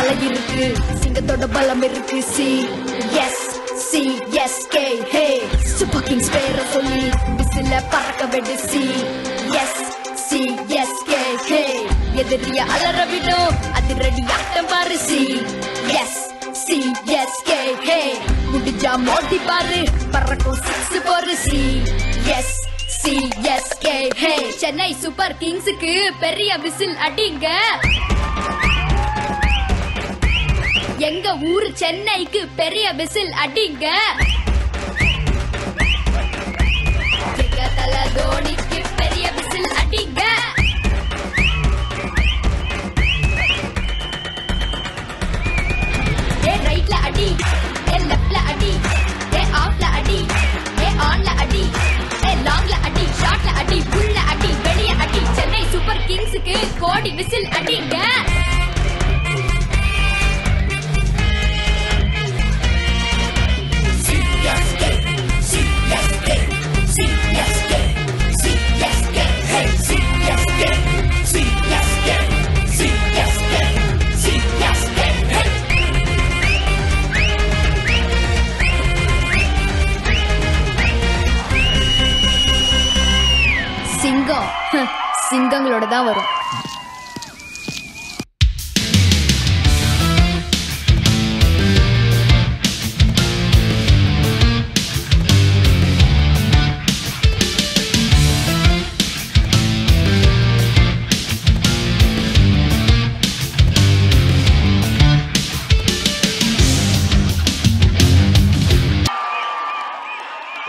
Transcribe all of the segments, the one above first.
தலை இருக்கு சிங்கத்தோட பலம் இருக்கு CSK ஹே சூப்பர் கிங்ஸ் பேரை சொல்லி விசில பறக்க விடு CSK ஹே எதிரிய அலற விடும் அதிரடி ஆட்டம் பாரு CSK ஹே முடிஞ்சா மோதி பாரு பறக்கும் 6 போரு CSK ஹே சென்னை சூப்பர் கிங்ஸுக்கு பெரிய விசில் அடிங்க எங்க ஊரு சென்னைக்கு பெரிய விசில் அடிங்க தல தோனிக்கு பெரிய விசில் அடிங்க ஏ ரைட்ல அடி ஏ லெஃப்ட்ல அடி ஏ ஆஃப்ல அடி ஏ ஆன்ல அடி ஏ லாங்ல அடி ஷார்ட்ல அடி புல்ல அடி வெளிய அடி சென்னை சூப்பர் கிங்ஸுக்கு கோடி விசில் அடிங்க சிங்கம் சிங்கங்களோட தான் வரும்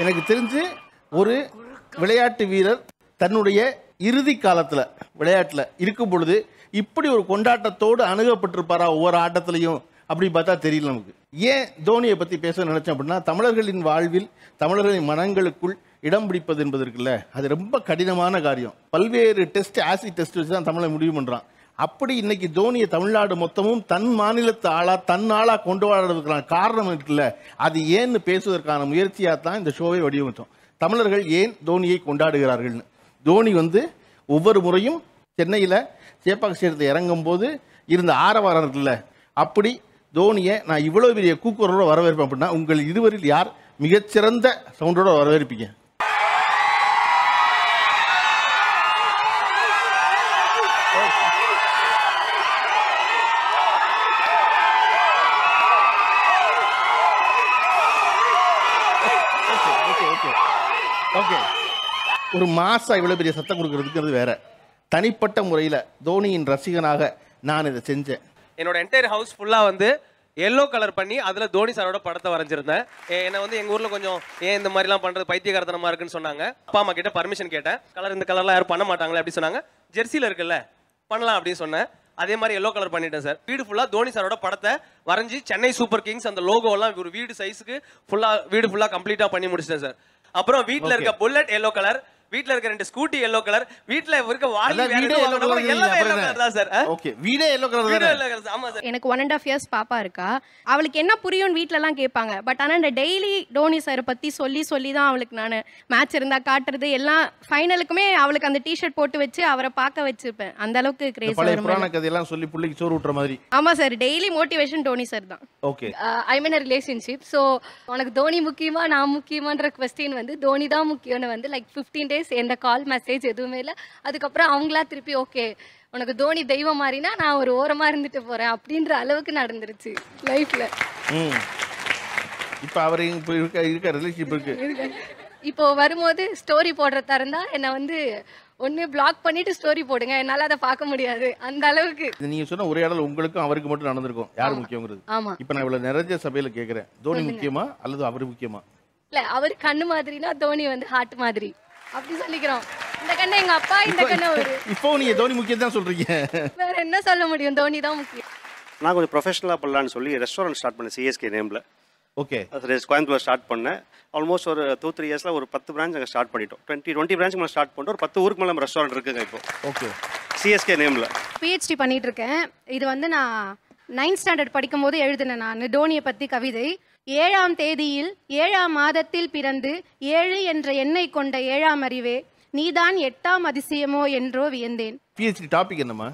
எனக்கு தெரிஞ்சு ஒரு விளையாட்டு வீரர் தன்னுடைய இறுதி காலத்துல விளையாட்டுல இருக்கும் பொழுது இப்படி ஒரு கொண்டாட்டத்தோடு அணுகப்பட்டிருப்பாரா ஒவ்வொரு ஆட்டத்திலையும் அப்படி பார்த்தா தெரியல நமக்கு. ஏன் தோனியை பத்தி பேச நினைச்சேன் அப்படின்னா தமிழர்களின் வாழ்வில் தமிழர்களின் மனங்களுக்குள் இடம் பிடிப்பது என்பது இருக்குல்ல அது ரொம்ப கடினமான காரியம். பல்வேறு டெஸ்ட் ஆசிட் டெஸ்ட் வச்சு தான் தமிழை முடிவு பண்றான். அப்படி இன்னைக்கு தோனியை தமிழ்நாடு மொத்தமும் தன் மாநிலத்து ஆளா தன் ஆளா கொண்டு வரதுக்கான காரணம் இருக்குல்ல அது ஏன்னு பேசுவதற்கான முயற்சியா தான் இந்த ஷோவை வடிவமைத்தோம். தமிழர்கள் ஏன் தோனியை கொண்டாடுகிறார்கள்னு. தோனி ஒவ்வொரு முறையும் சென்னையில் சேப்பாக்க ஸ்டேடியத்தில் இறங்கும் போது இருந்த ஆரவாரம் இருக்குல்ல அப்படி தோனியை நான் இவ்வளோ பெரிய கூக்குரலோட வரவேற்பேன் அப்படின்னா உங்கள் இருவரில் யார் மிகச்சிறந்த சவுண்டோட வரவேற்பீங்க? ஓகே, ஒரு மாசா இவ்வளவு பெரிய சத்தம் கொடுக்கறதுக்கு வேற. தனிப்பட்ட முறையில் தோனியின் ரசிகனாக நான் இதை செஞ்சேன். என்னோட என்டையர் ஹவுஸ் ஃபுல்லாக எல்லோ கலர் பண்ணி அதில் தோனி சாரோட படத்தை வரைஞ்சிருந்தேன். என்னை எங்கள் ஊரில் கொஞ்சம் ஏன் இந்த மாதிரிலாம் பண்ணுறது பைத்தியகாரத்தனமாக இருக்குன்னு சொன்னாங்க. அப்பா அம்மா கிட்ட பர்மிஷன் கேட்டேன். இந்த கலர்லாம் யாரும் பண்ண மாட்டாங்களே அப்படி சொன்னாங்க. ஜெர்சியில் இருக்குல்ல பண்ணலாம் அப்படின்னு சொன்னேன். அதே மாதிரி எல்லோ கலர் பண்ணிட்டேன் சார். வீடு ஃபுல்லாக தோனி சாரோட படத்தை வரைஞ்சி சென்னை சூப்பர் கிங்ஸ் அந்த லோகோலாம் ஒரு வீடு சைஸுக்கு வீடு ஃபுல்லாக கம்ப்ளீட்டாக பண்ணி முடிச்சிட்டேன் சார். அப்புறம் வீட்டில் இருக்க புல்லட் எல்லோ கலர், வீட்ல இருக்க 2 ஸ்கூட்டி எல்லோ கலர், வீட்ல இருக்க வாலி எல்லாமே எல்லோ கலர் தான் சார். ஓகே, வீடே எல்லோ கலர் தான். ஆமா சார். எனக்கு 1.5 இயர்ஸ் பாப்பா இருக்கா. அவளுக்கு என்ன புரியும் வீட்ல எல்லாம் கேட்பாங்க. பட் ஆனா இந்த டெய்லி தோனி சார் பத்தி சொல்லி தான் அவளுக்கு நான் மேட்ச் இருந்தா காட்டுறது எல்லாம் ஃபைனலுக்குமே அவளுக்கு அந்த டி-ஷர்ட் போட்டு வச்சு அவரை பார்க்க வச்சிருப்பேன். அந்த அளவுக்கு கிரேஸ். பழைய புராண கதையெல்லாம் சொல்லி புள்ளைக்கு சோறு ஊட்டுற மாதிரி. ஆமா sir, daily motivation Dhoni sir தான். ஓகே, ஐ மீன் ரிலேஷன்ஷிப். ஸோ உனக்கு தோனி முக்கியமா நான் முக்கியமான்ற கொஸ்டின் தோனி தான் முக்கியம்னு லைக் 15 days எந்த கால் மெசேஜ் எதுவுமே இல்லை. அதுக்கப்புறம் அவங்களா திருப்பி ஓகே உனக்கு தோனி தெய்வம் மாதிரினா நான் ஒரு ஓரமா இருந்துட்டு போறேன் அப்படின்ற அளவுக்கு நடந்துருச்சு லைஃப்ல. இப்போ அவர் இருக்க ரிலேஷன்ஷிப் இருக்கு. இப்போ வரும்போது ஸ்டோரி போடுறதா இருந்தா என்ன ஒன்னு பிளாக் பண்ணிட்டு ஸ்டோரி போடுங்க, என்னால அதை பார்க்க முடியாது அந்த அளவுக்கு. நீங்க சொன்ன ஒரே இடத்துல உங்களுக்கும் அவருக்கு மட்டும் நடந்திருக்கும் யார் முக்கியங்கிறது. ஆமா, இப்போ நான் இவ்வளவு நிறைய சபையில கேக்குறேன், தோனி முக்கியமா அல்லது அவர் முக்கியமா? இல்ல அவர் கண்ணு மாதிரினா தோனி ஹார்ட் மாதிரி அப்படி சொல்லிக்கிறோம். இந்த கண்ணு எங்க அப்பா, இந்த கண்ணு அவரு. இப்போ நீங்க தோனி முக்கியம் தான் சொல்றீங்க, வேற என்ன சொல்ல முடியும்? தோனி தான் முக்கியம். நான் கொஞ்சம் ப்ரொஃபஷனலாக பண்ணலான்னு சொல்லி ரெஸ்டாரண்ட் ஸ்டார்ட் பண்ணேன் சிஎஸ்கே நேமில். ஓகே, அது கோயம்புத்தூர் ஸ்டார்ட் பண்ணேன். ஆல்மோஸ்ட் ஒரு 2-3 இயர்ஸில் ஒரு 10 பிரான்ச் அங்கே ஸ்டார்ட் பண்ணிட்டோம். 20 பிரான்ச் மேலே ஸ்டார்ட் பண்ணிட்டு ஒரு 10 ஊருக்கு மேலே நம்ம ரெஸ்டாரண்ட் இருக்குங்க இப்போ. ஓகே, சிஎஸ்கே நேமில் பிஹெச்டி பண்ணிட்டு இருக்கேன். இது நான் 9th ஸ்டாண்டர்ட் படிக்கும் போது எழுதினேன் நான் தோனியை பற்றி கவிதை. 7ஆம் தேதியில் 7ஆம் மாதத்தில் பிறந்து 7 என்ற எண்ணை கொண்ட 7ஆம் அறிவே நீதான் 8ஆம் அதிசயமோ என்றோ வியந்தேன். பிஹெச்டி டாபிக் என்னமா?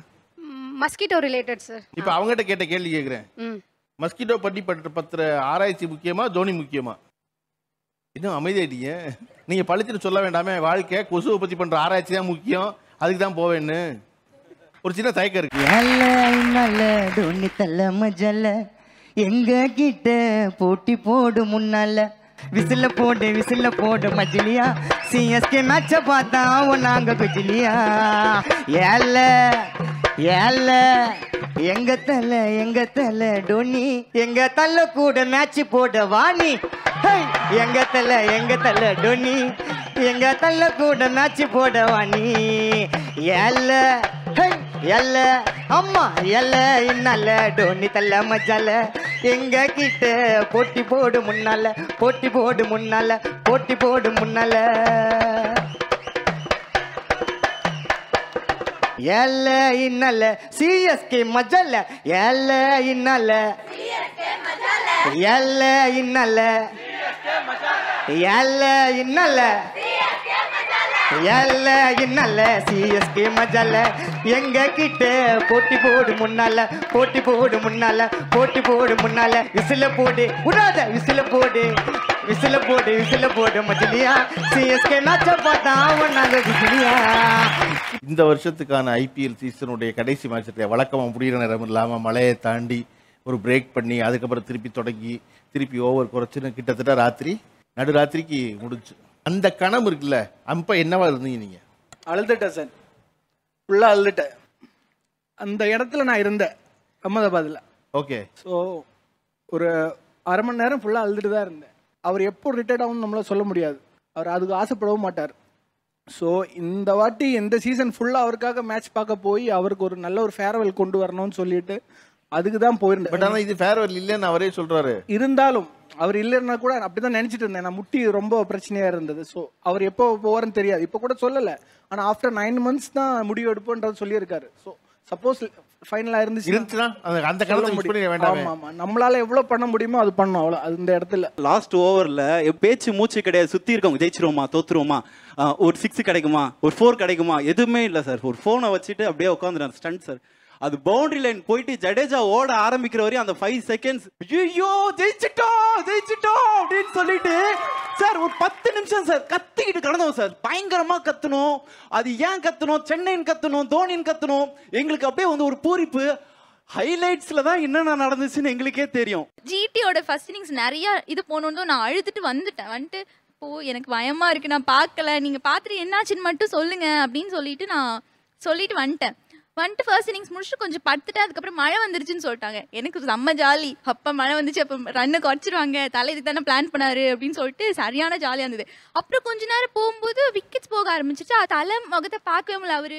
Mosquito related sir. இப்போ அவங்ககிட்ட கேட்ட கேள்வி கேட்குறேன். மஸ்கிட்டோ பற்றி பத்திர ஆராய்ச்சி முக்கியமா தோனி முக்கியமா? இன்னும் அமைதியாயிட்டீங்க. நீங்க பழிச்சுட்டு சொல்ல வேண்டாமே, வாழ்க்கை கொசுவை பத்தி பண்ற ஆராய்ச்சி தான் முக்கியம், அதுக்கு தான் போவேன்னு ஒரு சின்ன தயக்கம் இருக்கு. டோனி தல்ல மஜல்ல எங்க கிட்ட போட்டி போடு முன்னால விசில போடு மஜிலியா சிஎஸ்கே மேட்ச பார்த்தா நாங்க குஜிலியா ஏல ஏல எங்க தல டோனி எங்க தல்ல கூட மேட்ச் போட வாணி எங்க தல டோனி எங்க தல்ல கூட மேட்ச் போட வாணி ஏல எல்ல அம்மா எல்ல இன்னல்ல டோனி தல்ல மஜால எங்க கிட்ட போட்டி போடு முன்னால எல்ல இன்னல்ல சிஎஸ்கே மஜால எல்ல இன்னல்ல எல்ல இன்னல்ல எல்ல இன்னல்ல எல்ல இன்னல்ல சிஎஸ்கே மஜால எங்க கிட்ட போட்டி போடு முன்னால விசில போடு உடாத விசில போடு மஜிலியா சிஎஸ்கே மேட்ச பார்த்தா நாங்க குஜிலியா. இந்த வருஷத்துக்கான ஐபிஎல் சீசனுடைய கடைசி மேட்சத்தை வழக்கமா முடிகிற நேரம் இல்லாம மழையை தாண்டி ஒரு பிரேக் பண்ணி அதுக்கப்புறம் திருப்பி ஓவர் குறைச்சுன்னு கிட்டத்தட்ட நடுராத்திரிக்கு முடிஞ்சு. அந்த கணம் இருக்குல்ல, அப்ப என்னவா இருந்தீங்க நீங்க? அழுதுட்டேன் சார், ஃபுல்லாக அழுதுட்டேன். அந்த இடத்துல நான் இருந்தேன் அகமதாபாத்தில். ஓகே. ஸோ ஒரு அரை மணி நேரம் ஃபுல்லாக அழுதுட்டு தான் இருந்தேன். அவர் எப்போ ரிட்டையர்ட் ஆகும்னு நம்மளால சொல்ல முடியாது, அவர் அதுக்கு ஆசைப்படவும் மாட்டார். ஸோ இந்த வாட்டி இந்த சீசன் ஃபுல்லாக அவருக்காக மேட்ச் பார்க்க போய் அவருக்கு ஒரு நல்ல ஒரு ஃபேர்வெல் கொண்டு வரணும்னு சொல்லிட்டு அதுக்கு தான் போயிருந்தேன். பட் ஆனால் இது ஃபேர்வெல் இல்லைன்னு அவரே சொல்றாரு. இருந்தாலும் அவர் இல்லைன்னா கூட அப்படிதான் நினைச்சிட்டு இருந்தேன். நான் முட்டி ரொம்ப பிரச்சனையா இருந்தது. ஸோ அவர் எப்போ போவாருன்னு தெரியாது. இப்போ கூட சொல்லலை, ஆனால் ஆஃப்டர் 9 months தான் முடிவு எடுப்போன்றது சொல்லியிருக்காரு. ஸோ சப்போஸ் ஃபைனலாக இருந்துச்சுன்னா அந்த காலத்துல நம்மளால எவ்வளவு பண்ண முடியுமோ அது பண்ணோம், அவ்வளோ. அது இந்த இடத்துல லாஸ்ட் ஓவர்ல பேச்சு மூச்சு கிடையாது. சுத்தி இருக்கவங்க ஜெயிச்சிருவோமா தோத்துருவோமா, ஒரு 6 கிடைக்குமா, ஒரு 4 கிடைக்குமா, எதுவுமே இல்லை சார். ஒரு போனை வச்சுட்டு அப்படியே உட்காந்துருந்தார் ஸ்டண்ட் சார். அது பவுண்டரி லைன் போயிட்டு ஜடேஜா ஓட ஆரம்பிக்கிற வரையும் அந்த 5 seconds ஐயோ ஜெயிச்சிட்டோம் அப்படின்னு சொல்லிட்டு சார் ஒரு 10 நிமிஷம் சார் கத்திக்கிட்டு கடந்தோம் சார். பயங்கரமா கத்தணும். அது ஏன் கத்தணும், சென்னைன்னு கத்தணும், தோனின்னு கத்தணும். எங்களுக்கு அப்படியே வந்து ஒரு பூரிப்பு. ஹைலைட்ஸ்ல தான் என்னென்ன நடந்துச்சுன்னு எங்களுக்கே தெரியும். ஜிடியோட ஃபர்ஸ்ட் இன்னிங்ஸ் நிறைய இது போனோன்னு நான் அழுதுட்டு வந்துட்டு இப்போ எனக்கு பயமா இருக்கு, நான் பார்க்கல, நீங்க பார்த்துட்டு என்னாச்சுன்னு மட்டும் சொல்லுங்க அப்படின்னு சொல்லிட்டு வந்துட்டேன். ஃபர்ஸ்ட் இன்னிங்ஸ் முடிச்சுட்டு கொஞ்சம் படுத்துட்டு அதுக்கப்புறம் மழை வந்துருச்சுன்னு சொல்லிட்டாங்க. எனக்கு செம்ம ஜாலி. அப்போ மழை வந்துச்சு, அப்போ ரன்னு குறைச்சிருவாங்க, தலை இதுக்கு தானே பிளான் பண்ணாரு அப்படின்னு சொல்லிட்டு சரியான ஜாலியாக இருந்தது. அப்புறம் கொஞ்ச நேரம் போகும்போது விக்கெட்ஸ் போக ஆரம்பிச்சிச்சு. தலை முகத்தை பார்க்கவே முடியல. அவர்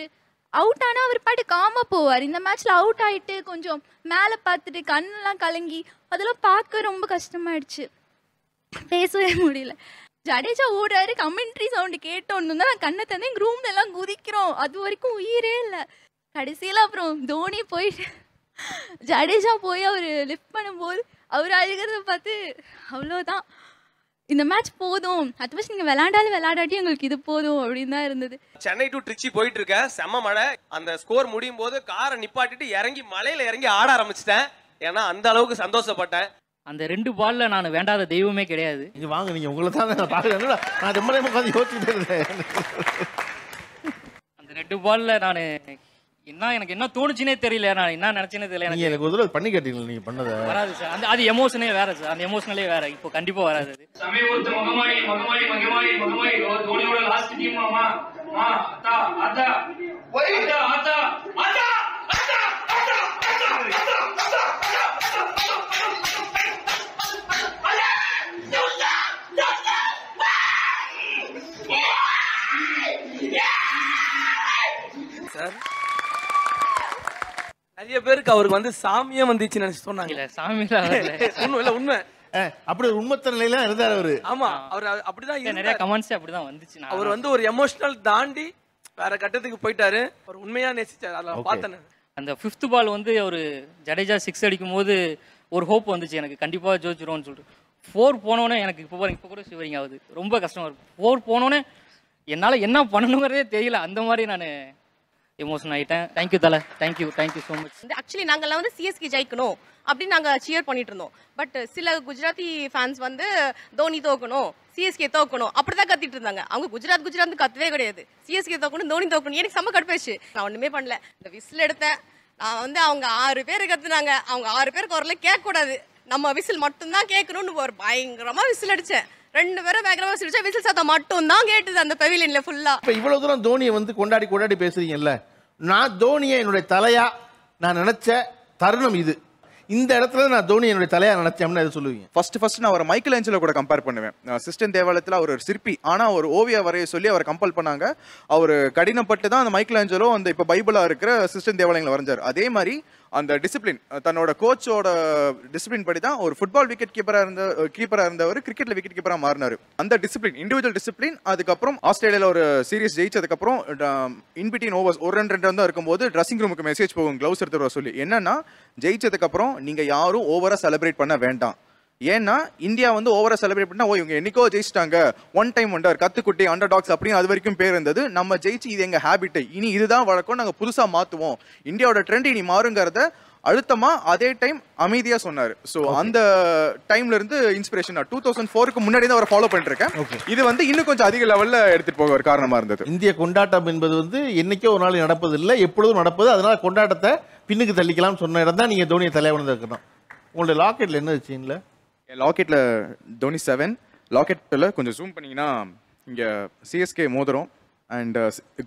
அவுட் ஆனால் அவர் பாட்டு காம போவார். இந்த மேட்ச்ல அவுட் ஆகிட்டு கொஞ்சம் மேலே பார்த்துட்டு கண்ணெல்லாம் கலங்கி அதெல்லாம் பார்க்க ரொம்ப கஷ்டமாயிடுச்சு, பேசவே முடியல. ஜடேஜா ஓடுறாரு, கமெண்ட்ரி சவுண்டு கேட்டோன்னு தான் நான் கண்ணை தந்தேன். எங்கள் ரூம்ல எல்லாம் குதிக்கிறோம். அது வரைக்கும் உயிரே இல்லை. கடைசியில் அப்புறம் தோனி போயிட்டு ஜடேஜா போய் அவர் லிஃப்ட் பண்ணும்போது அவர் அழுகிறத பார்த்து அவ்வளோதான், இந்த மேட்ச் போதும், அடுத்த வருஷம் நீங்கள் விளையாடாட்டி எங்களுக்கு இது போதும் அப்படின்னு தான் இருந்தது. சென்னை டு ட்ரிச்சி போயிட்டு இருக்கேன், செம்ம மழை. அந்த ஸ்கோர் முடியும் போது காரை நிப்பாட்டிட்டு மலையில இறங்கி ஆட ஆரம்பிச்சிட்டேன். ஏன்னா அந்த அளவுக்கு சந்தோஷப்பட்டேன். அந்த 2 பால்ல நான் வேண்டாத தெய்வமே கிடையாது. இது வாங்க, நீங்க உங்களை தான் நான் பார்க்கல, நான் ரொம்ப நேரம் உட்காந்து யோசிச்சுட்டே இருந்தேன். அந்த 2 பால்ல நான் எனக்கு என்ன தோணுச்சுனே தெரியல, நான் என்ன நினைச்சேனே தெரியல. எனக்கு ஒரு தடவை பண்ணி கேட்டீங்களா நீங்க பண்ணத? வராது சார், அது எமோஷனே வேற சார், அந்த எமோஷனலே வேற. இப்போ கண்டிப்பா வராது. அது சமீபத்து மகமாயி தோனியோட லாஸ்ட் டீம் மாமா அத்தா அத்தா அத்தா அத்தா அத்தா சார் நிறைய பேருக்கு அவருக்கு வந்து சாமியே வந்துச்சு நினைச்சு சொன்னாங்க. இல்ல சாமியில உண்மை அப்படி உண்மத்த நிலையில இருந்தார் அவரு. ஆமா, அவர் அப்படிதான் நிறைய கமெண்ட்ஸ் அப்படிதான் வந்துச்சு. அவர் வந்து ஒரு எமோஷனல் தாண்டி வேற கட்டத்துக்கு போயிட்டாரு. அவர் உண்மையா நேசிச்சார். அதெல்லாம் பார்த்தேன். அந்த 5th பால் வந்து ஒரு ஜடேஜா 6 அடிக்கும் போது ஒரு ஹோப் வந்துச்சு எனக்கு, கண்டிப்பா ஜோதிச்சிருவோம்னு சொல்லிட்டு. 4 போனோடனே எனக்கு இப்போ கூட ஷிவரிங் ஆகுது, ரொம்ப கஷ்டமா இருக்கு. 4 போனோடனே என்னால என்ன பண்ணணுங்கிறதே தெரியல. அந்த மாதிரி நான் எமோஷன் ஆகிட்டேன். தேங்க்யூ தலை, தேங்க்யூ ஸோ மச். ஆக்சுவலி நாங்கள்லாம் வந்து சிஎஸ்கே ஜெயிக்கணும் அப்படின்னு நாங்கள் சியர் பண்ணிட்டு இருந்தோம். பட் சில குஜராத்தி ஃபேன்ஸ் வந்து தோனி தோக்கணும், சிஎஸ்கே தோக்கணும் அப்படிதான் கத்திட்டு இருந்தாங்க. அவங்க குஜராத் கத்தவே கிடையாது. சிஎஸ்கே தோக்கணும், தோனி தோக்கணும். எனக்கு செம்ம கடுப்பாச்சு. நான் ஒன்றுமே பண்ணல. இந்த விசில் எடுத்தேன். நான் வந்து அவங்க 6 பேர் கத்துனாங்க. அவங்க 6 பேருக்கு வரல கேட்கக்கூடாது, நம்ம விசில் மட்டும்தான் கேட்கணும்னு ஒரு பயங்கரமா விசில் அடிச்சேன். 2 பேரும் வேகமா விசில் அடிச்சா விசில் சத்தம் மட்டும் தான் கேட்டுது அந்த பெவிலியன்ல ஃபுல்லா. இப்போ இவ்வளவு தூரம் தோனியை வந்து கொண்டாடி பேசுறீங்கல்ல, நான் தோனியை என்னுடைய தலையா நான் நினைச்ச தருணம் இது. இந்த இடத்துல நான் தோனி என்னுடைய தலையா நினைச்சேன்னு எது சொல்லுவீங்க? ஃபர்ஸ்ட் நான் அவரை மைக்கேல் ஏஞ்சலோ கூட கம்பேர் பண்ணுவேன். சிஸ்டன் தேவாலயத்தில் அவர் ஒரு சிற்பி, ஆனால் ஒரு ஓவிய வரைய சொல்லி அவர் கம்பல் பண்ணாங்க. அவர் கடினப்பட்டு தான் அந்த மைக்கேல் ஏஞ்சலோ அந்த இப்போ பைபிளாக இருக்கிற சிஸ்டன் தேவாலயங்களை வரைஞ்சார். அதே மாதிரி அந்த டிசிப்ளின், தன்னோட கோச்சோட டிசிப்ளின் படி தான் ஒரு ஃபுட்பால் விக்கெட் கீப்பராக இருந்தவர் கிரிக்கெட்ல விக்கெட் கீப்பராக மாறினார். அந்த டிசிப்ளின், இண்டிவிஜுவல் டிசிப்ளின். அதுக்கப்புறம் ஆஸ்திரேலியாவில் ஒரு சீரிஸ் ஜெயிச்சதுக்கப்புறம் இன்பிட்வீன் ஓவர்ஸ் ஒரு 2 தான் இருக்கும்போது ட்ரெஸ்ஸிங் ரூமுக்கு மெசேஜ் போகும் க்ளவுஸ் எடுத்து வர சொல்லி. என்னன்னா, ஜெயிச்சதுக்கப்புறம் நீங்க யாரும் ஓவரா செலிப்ரேட் பண்ண வேண்டாம். ஏன்னா இந்தியா வந்து ஓவரா செலிப்ரேட் பண்ணா இவங்க என்னைக்கோ ஜெயிச்சிட்டாங்க, ஒன் டைம் ஒண்டர், கத்துக்குட்டி, அண்டர் டாக்ஸ் அப்படின்னு அது வரைக்கும் பேர் இருந்தது. நம்ம ஜெயிச்சு இது எங்க ஹேபிட், இனி இதுதான் வழக்கம், நாங்க புதுசா மாத்துவோம், இந்தியாவோட ட்ரெண்ட் இனி மாறுங்கிறத அழுத்தமா அதே டைம் அமைதியா சொன்னாரு. ஸோ அந்த டைம்ல இருந்து இன்ஸ்பிரேஷன் 2004க்கு முன்னாடி தான் அவரை ஃபாலோ பண்ணிட்டு இருக்கேன். இது வந்து இன்னும் கொஞ்சம் அதிக லெவல்ல எடுத்துட்டு போக ஒரு காரணமா இருந்தது. இந்திய கொண்டாட்டம் என்பது வந்து என்னைக்கோ ஒரு நாள் நடப்பது இல்லை, எப்பொழுதும் நடப்பது. அதனால கொண்டாட்டத்தை பின்னுக்கு தள்ளிக்கலாம் சொன்ன இடம் தான் நீங்க தோனியை தலைவன் இருக்கணும். உங்களுடைய லாக்கெட்ல என்ன வச்சுங்களா? லாக்கெட்ல தோனி 7 லாக்கெட்ல கொஞ்சம் ஜூம் பண்ணீங்கன்னா இங்க சிஎஸ்கே மோதிரம் அண்ட்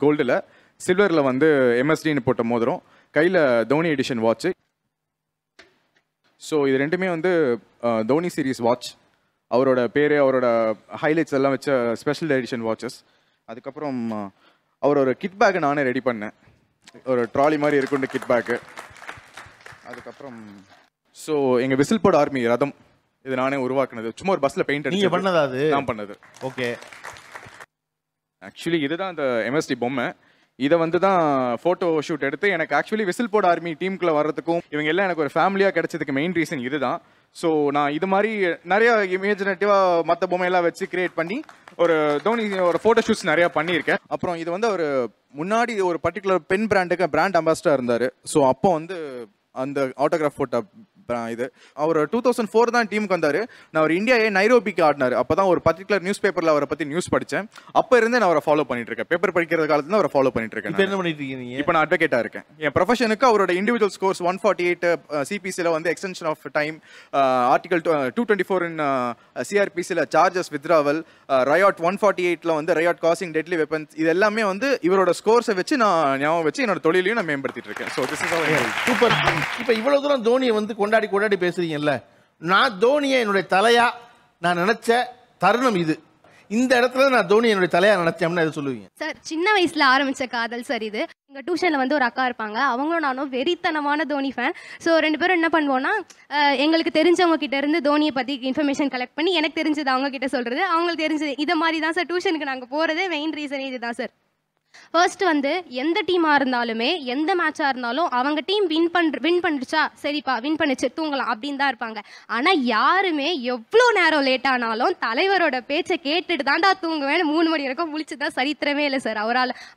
கோல்டுல, சில்வர்ல வந்து எம்எஸ்டின்னு போட்ட மோதிரம், கையில தோனி எடிஷன் வாட்ச். ஸோ இது ரெண்டுமே வந்து தோனி சீரீஸ் வாட்ச், அவரோட பேரு அவரோட ஹைலைட்ஸ் எல்லாம் வச்ச ஸ்பெஷல் எடிஷன் வாட்சஸ். அதுக்கப்புறம் அவரோட கிட் பேக் நானே ரெடி பண்ணேன், ஒரு ட்ராலி மாதிரி இருக்குன்னு கிட் பேக்கு. அதுக்கப்புறம் ஸோ எங்கள் விசில் போர்ட் ஆர்மி ரதம், இது நானே உருவாக்குனது. சும்மா ஒரு பஸ்ல பெயிண்ட் அடிச்சு. நீங்க பண்ணதா? அது நான் பண்ணது. ஓகே. ஆக்சுவலி இதுதான் அந்த எம்எஸ்டி பொம்மை. இதை வந்து தான் ஃபோட்டோ ஷூட் எடுத்து எனக்கு ஆக்சுவலி விசில் போர்ட் ஆர்மி டீமுக்குள்ள வர்றதுக்கும் இவங்க எல்லாம் எனக்கு ஒரு ஃபேமிலியாக கிடைச்சதுக்கு மெயின் ரீசன் இதுதான். ஸோ நான் இது மாதிரி நிறைய இமேஜினேட்டிவாக மற்ற பொம்மையெல்லாம் வச்சு கிரியேட் பண்ணி ஒரு தோனி ஒரு ஃபோட்டோ ஷூட்ஸ் நிறையா பண்ணியிருக்கேன். அப்புறம் இது வந்து ஒரு முன்னாடி ஒரு பர்டிகுலர் பென் பிராண்டுக்கு பிராண்ட் அம்பாசிடர் இருந்தார். ஸோ அப்போ வந்து அந்த ஆட்டோகிராஃப் போட்ட இது அவர் 2004 தான் டீமுக்கு வந்தார். நான் அவர் இந்தியாவே நைரோபிக்கு ஆடினார். அப்போ தான் ஒரு பர்டிகுலர் நியூஸ் பேப்பரில் அவரை பற்றி நியூஸ் படித்தேன். அப்போ இருந்தே நான் அவரை ஃபாலோ பண்ணிட்டு இருக்கேன். பேப்பர் படிக்கிற காலத்துல அவரை ஃபாலோ பண்ணிட்டு இருக்கேன். என்ன பண்ணிட்டு இருக்கீங்க? இப்போ நான் அட்வொகேட்டா இருக்கேன். என் ப்ரொஃபஷனுக்கு அவரோட இண்டிவிஜுவல் ஸ்கோர்ஸ் 148 சிபிசியில் வந்து extension of time, article 224 in சிஆர்பிசியில் சார்ஜஸ் வித்ராவல், ரயாட் 148ல வந்து ரயாட் காசிங் டெட்லி வெப்பன்ஸ், இது எல்லாமே வந்து இவரோட ஸ்கோர்ஸை வச்சு நான் ஞாபகம் வச்சு என்னோட தொழிலையும் நான் மேம்படுத்திட்டு இருக்கேன். So this is super. இப்போ இவ்வளவு தூரம் தோனியை வந்து கொண்டாடி பேசுறீங்கல்ல, நான் தோனியை என்னுடைய தலையா நான் நினைச்ச தருணம் இது. இந்த இடத்துல நான் தோனி என்னுடைய தலையா நினைச்சேன்னு எது சொல்லுவீங்க? சார், சின்ன வயசுல ஆரம்பிச்ச காதல் சார் இது. எங்க டியூஷன்ல வந்து ஒரு அக்கா இருப்பாங்க, அவங்களும் நானும் வெறித்தனமான தோனி ஃபேன். ஸோ 2 பேரும் என்ன பண்ணுவோம்னா, எங்களுக்கு தெரிஞ்சவங்க கிட்ட இருந்து தோனியை பத்தி இன்ஃபர்மேஷன் கலெக்ட் பண்ணி எனக்கு தெரிஞ்சது அவங்க கிட்ட சொல்றது, அவங்களுக்கு தெரிஞ்சது இதை மாதிரி தான் சார் டியூஷனுக்கு நாங்கள் போறதே மெயின் ரீசனே இதுதான் சார். ஃபர்ஸ்ட் வந்து எந்த டீமாக இருந்தாலுமே எந்த மேட்சாக இருந்தாலும் அவங்க டீம் வின் பண்ணிடுச்சா, சரிப்பா வின் பண்ணிச்சு தூங்கலாம் அப்படின்னு தான் இருப்பாங்க. ஆனால் யாருமே எவ்வளோ நேரம் லேட் ஆனாலும் தலைவரோட பேச்சை கேட்டுட்டு தாண்டா தூங்குவேன் 3 மணி வரைக்கும் முழிச்சு தான் சரித்திரமே இல்லை சார்.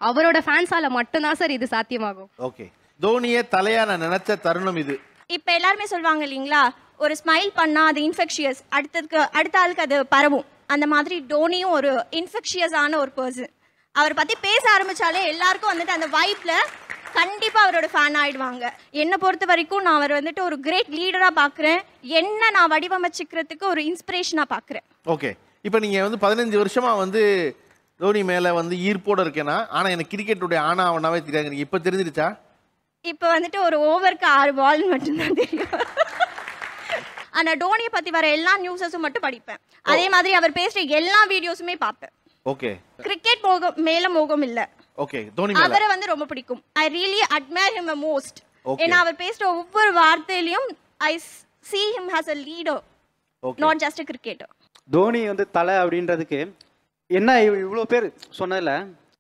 அவரோட ஃபேன்ஸால மட்டும்தான் சார் இது சாத்தியமாகும். ஓகே, தோனியை தலையா நான் நினைச்ச தருணம் இது. இப்போ எல்லாருமே சொல்லுவாங்க இல்லைங்களா, ஒரு ஸ்மைல் பண்ணா அது இன்ஃபெக்ஷியஸ், அடுத்த ஆளுக்கு அது பரவும். அந்த மாதிரி தோனியும் ஒரு இன்ஃபெக்ஷியஸான ஒரு பர்சன். அவரை பற்றி பேச ஆரம்பித்தாலே எல்லாருக்கும் வந்துட்டு அந்த வைப்பில் கண்டிப்பாக அவரோட ஃபேன் ஆகிடுவாங்க. என்னை பொறுத்த வரைக்கும் நான் அவர் வந்துட்டு ஒரு கிரேட் லீடராக பார்க்குறேன். என்ன நான் வடிவமைச்சிக்கிறதுக்கு ஒரு இன்ஸ்பிரேஷனாக பார்க்குறேன். ஓகே, இப்போ நீங்கள் வந்து 15 வருஷமாக வந்து தோனி மேலே வந்து ஈர்ப்போடு இருக்கேன்னா, ஆனால் எனக்கு கிரிக்கெட்டுடைய ஆனாவனாவே தெரியாது. இப்போ தெரிஞ்சிருச்சா? இப்போ வந்துட்டு ஒரு ஓவருக்கு 6 பால் மட்டும்தான் தெரியும். ஆனால் தோனியை பற்றி வர எல்லா நியூஸஸும் மட்டும் படிப்பேன். அதே மாதிரி அவர் பேசுகிற எல்லா வீடியோஸுமே பார்ப்பேன். ஓகே, கிரிக்கெட் மேல மோகம் இல்ல. ஓகே, தோனி மேல அவரை வந்து ரொம்ப பிடிக்கும். I really admire him most. ஏன்னா அவர் பேசுற ஒவ்வொரு வார்த்தையிலும் ஐ see him as a leader, not just a cricketer. Dhoni வந்து தலை அப்படின்றதுக்கு என்ன இவ்வளோ பேர் சொன்னதில்ல,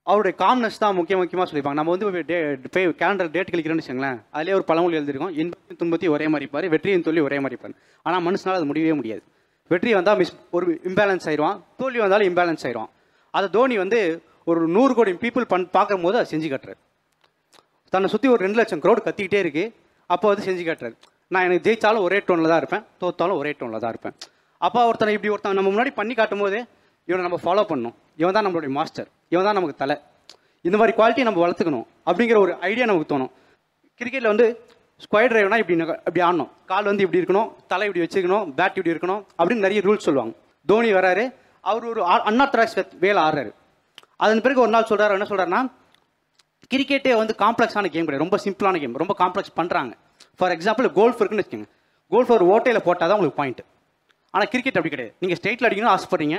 அவருடைய காம்னஸ் தான் முக்கியமாக சொல்லியிருப்பாங்க. நம்ம வந்து கேலண்டர் டேட் கழிக்கிறோன்னு வச்சுங்களேன், அதிலே ஒரு பழமொழி எழுதிருக்கோம், இன்பத்தையும் துன்பத்தையும் ஒரே மாதிரி இருப்பார், வெற்றியும் தோல்வி ஒரே மாதிரி இருப்பார். ஆனால் மனுஷனால் அது முடியவே முடியாது. வெற்றி வந்தால் ஒரு இம்பேலன்ஸ் ஆயிடுவான், தோல்வி வந்தாலும் இம்பேலன்ஸ் ஆயிடுவான். அதை தோனி வந்து ஒரு 100 கோடி பீப்புள் பார்க்கும் போது அதை செஞ்சு காட்டுறாரு. தன்னை சுற்றி ஒரு 2 லட்சம் க்ரௌட் கத்திக்கிட்டே இருக்கு. அப்போ வந்து செஞ்சு காட்டுறாரு. நான் எனக்கு ஜெயிச்சாலும் ஒரே டோனில் தான் இருப்பேன், தோத்தாலும் ஒரே டோனில் தான் இருப்பேன். அப்போ ஒருத்தன் நம்ம முன்னாடி பண்ணி காட்டும் போது இவனை நம்ம ஃபாலோ பண்ணணும், இவன் தான் நம்மளுடைய மாஸ்டர், இவன் தான் நமக்கு தலை, இந்த மாதிரி குவாலிட்டியை நம்ம வளர்த்துக்கணும் அப்படிங்கிற ஒரு ஐடியா நமக்கு தோணும். கிரிக்கெட்டில் வந்து ஸ்கொயர் டிரைவ்னா இப்படி ஆடணும், கால் வந்து இப்படி இருக்கணும், தலை இப்படி வச்சுக்கணும், பேட் இப்படி இருக்கணும் அப்படின்னு நிறைய ரூல்ஸ் சொல்லுவாங்க. தோனி வராரு, அவர் ஒரு அன்ஆர்த்தடாக்ஸ் வேலை ஆடுறாரு. அதன் பிறகு ஒரு நாள் சொல்கிறாரு, என்ன சொல்கிறாருன்னா, கிரிக்கெட்டே வந்து காம்ப்ளெக்ஸான கேம் கிடையாது, ரொம்ப சிம்பிளான கேம், ரொம்ப காம்ப்ளெக்ஸ் பண்ணுறாங்க. ஃபார் எக்ஸாம்பிள் கோல்ஃப் இருக்குன்னு வச்சுக்கோங்க, கோல்ஃப் ஒரு ஓட்டையில் போட்டால் தான் உங்களுக்கு பாயிண்ட். ஆனால் கிரிக்கெட் அப்படி கிடையாது. நீங்கள் ஸ்ட்ரெயிட்டில் அடிக்கணும் ஆசைப்படுறீங்க,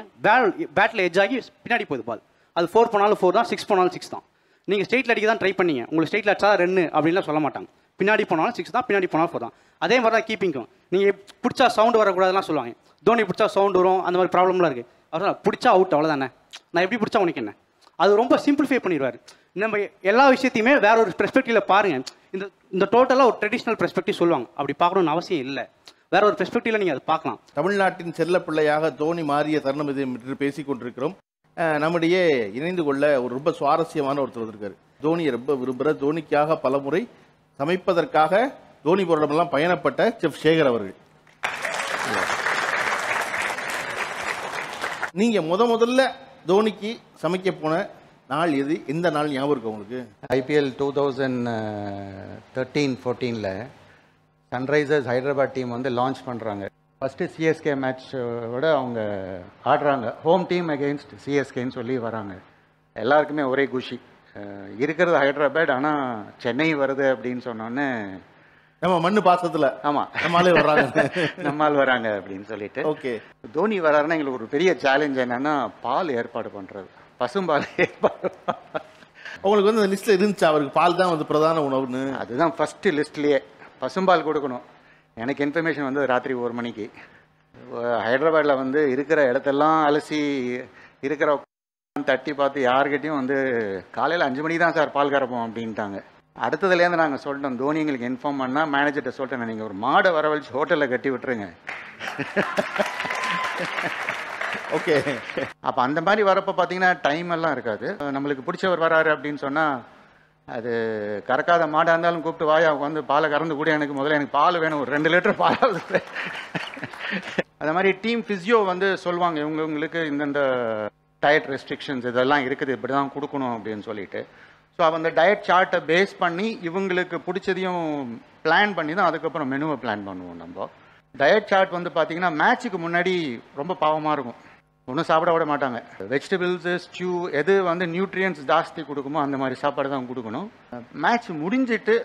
பேட்டில் எட்ஜ் ஆகி பின்னாடி போகுது பால், அது 4 போனாலும் 4 தான், 6 போனாலும் 6 தான். நீங்கள் ஸ்ட்ரெயிட்டில் அடிக்க தான் ட்ரை பண்ணீங்க, உங்களுக்கு ஸ்ட்ரெயிட்டில் அடிச்சா 2 அப்படின்லாம் சொல்ல மாட்டாங்க. பின்னாடி போனாலும் 6 தான், பின்னாடி போனாலும் 4 தான். அதே மாதிரி தான் கீப்பிங்கும். நீங்கள் பிடிச்சா சவுண்டு வரக்கூடாதுலாம் சொல்லுவாங்க. தோனி பிடிச்சா சவுண்டு வரும், அந்த மாதிரி ப்ராப்ளம்லாம் இருக்குது. அவர் பிடிச்சா அவுட், அவ்வளோதானே, நான் எப்படி பிடிச்சா உனக்கு என்ன. அது ரொம்ப சிம்பிளிஃபை பண்ணிடுவார். நம்ம எல்லா விஷயத்தையுமே வேற ஒரு பெர்ஸ்பெக்டிவ்ல பாருங்க. இந்த டோட்டலாக ஒரு ட்ரெடிஷ்னல் பெர்ஸ்பெக்டிவ் சொல்லுவாங்க, அப்படி பார்க்கணும்னு அவசியம் இல்லை, வேற ஒரு பெர்ஸ்பெக்டிவ்ல நீங்கள் அதை பார்க்கலாம். தமிழ்நாட்டின் செல்ல பிள்ளையாக தோனி மாறிய தருணம் இது என்று பேசிக் கொண்டிருக்கிறோம். நம்முடைய இணைந்து கொள்ள ஒரு ரொம்ப சுவாரஸ்யமான ஒருத்தர் இருக்காரு. தோனியை ரொம்ப விரும்புகிற, தோனிக்காக பலமுறை சமைப்பதற்காக தோனி போராட்டமெல்லாம் பயணப்பட்ட செஃப் சேகர் அவர்கள். நீங்க முதல்ல தோனிக்கு சமைக்க போன நாள் எது, எந்த நாள் ஞாபகம் இருக்கு உங்களுக்கு? IPL 2013-14 சன்ரைசர்ஸ் ஹைதராபாத் டீம் வந்து லான்ச் பண்ணுறாங்க. ஃபஸ்ட்டு சிஎஸ்கே மேட்சோட அவங்க ஆடுறாங்க, ஹோம் டீம் அகெயின்ஸ்ட் சிஎஸ்கேன்னு சொல்லி வராங்க. எல்லாருக்குமே ஒரே குஷி, இருக்கிறது ஹைதராபாத், ஆனால் சென்னை வருது அப்படின்னு சொன்னோன்னே நம்ம மண்ணு பாசத்தில் ஆமாம் நம்மளால வர்றாங்க நம்மால் வராங்க அப்படின்னு சொல்லிட்டு. ஓகே, தோனி வராருன்னா எங்களுக்கு ஒரு பெரிய சேலஞ்ச் என்னன்னா பால் ஏற்பாடு பண்ணுறது, பசும்பால் ஏற்பாடு. உங்களுக்கு வந்து அந்த லிஸ்ட்டில் இருந்துச்சு அவருக்கு பால் தான் வந்து பிரதான உணவுன்னு? அதுதான் ஃபஸ்ட்டு லிஸ்ட்லேயே, பசும்பால் கொடுக்கணும். எனக்கு இன்ஃபர்மேஷன் வந்து ராத்திரி 1 மணிக்கு. ஹைதராபாத்தில் வந்து இருக்கிற இடத்தெல்லாம் அலசி இருக்கிற தட்டி பார்த்து யாருக்கிட்டையும் வந்து காலையில் 5 மணிக்கு தான் சார் பால் கறப்போம் அப்படின்ட்டாங்க. அடுத்ததுலேருந்து நாங்கள் சொல்லிட்டோம், தோனி எங்களுக்கு இன்ஃபார்ம் பண்ணால் மேனேஜர்கிட்ட சொல்லிட்டேன், நீங்கள் ஒரு மாடை வரவழைச்சு ஹோட்டலில் கட்டி விட்டுருங்க. ஓகே, அப்போ அந்த மாதிரி வரப்போ பார்த்தீங்கன்னா டைம் எல்லாம் இருக்காது. நம்மளுக்கு பிடிச்சவர் வராரு அப்படின்னு சொன்னால், அது கறக்காத மாடாக இருந்தாலும் கூப்பிட்டு வாயா வந்து பாலை கறந்து கூட, எனக்கு முதல்ல எனக்கு பால் வேணும், ஒரு 2 லிட்டர் பாலாவது. அந்த மாதிரி டீம் ஃபிசியோ வந்து சொல்லுவாங்க, இவங்களுக்கு இந்தந்த டயட் ரெஸ்ட்ரிக்ஷன்ஸ் இதெல்லாம் இருக்குது, இப்படி தான் கொடுக்கணும் அப்படின்னு சொல்லிட்டு. ஸோ அந்த டயட் சார்ட்டை பேஸ் பண்ணி இவங்களுக்கு பிடிச்சதையும் பிளான் பண்ணி தான் அதுக்கப்புறம் மெனுவை பிளான் பண்ணுவோம். நம்ம டயட் சார்ட் வந்து பார்த்தீங்கன்னா மேட்ச்சுக்கு முன்னாடி ரொம்ப பாவமாக இருக்கும், ஒன்றும் சாப்பிட விட மாட்டாங்க. வெஜிடபிள்ஸு, ஸ்டியூ, எது வந்து நியூட்ரியன்ஸ் ஜாஸ்தி கொடுக்குமோ அந்த மாதிரி சாப்பாடு தான் கொடுக்கணும். மேட்ச் முடிஞ்சிட்டு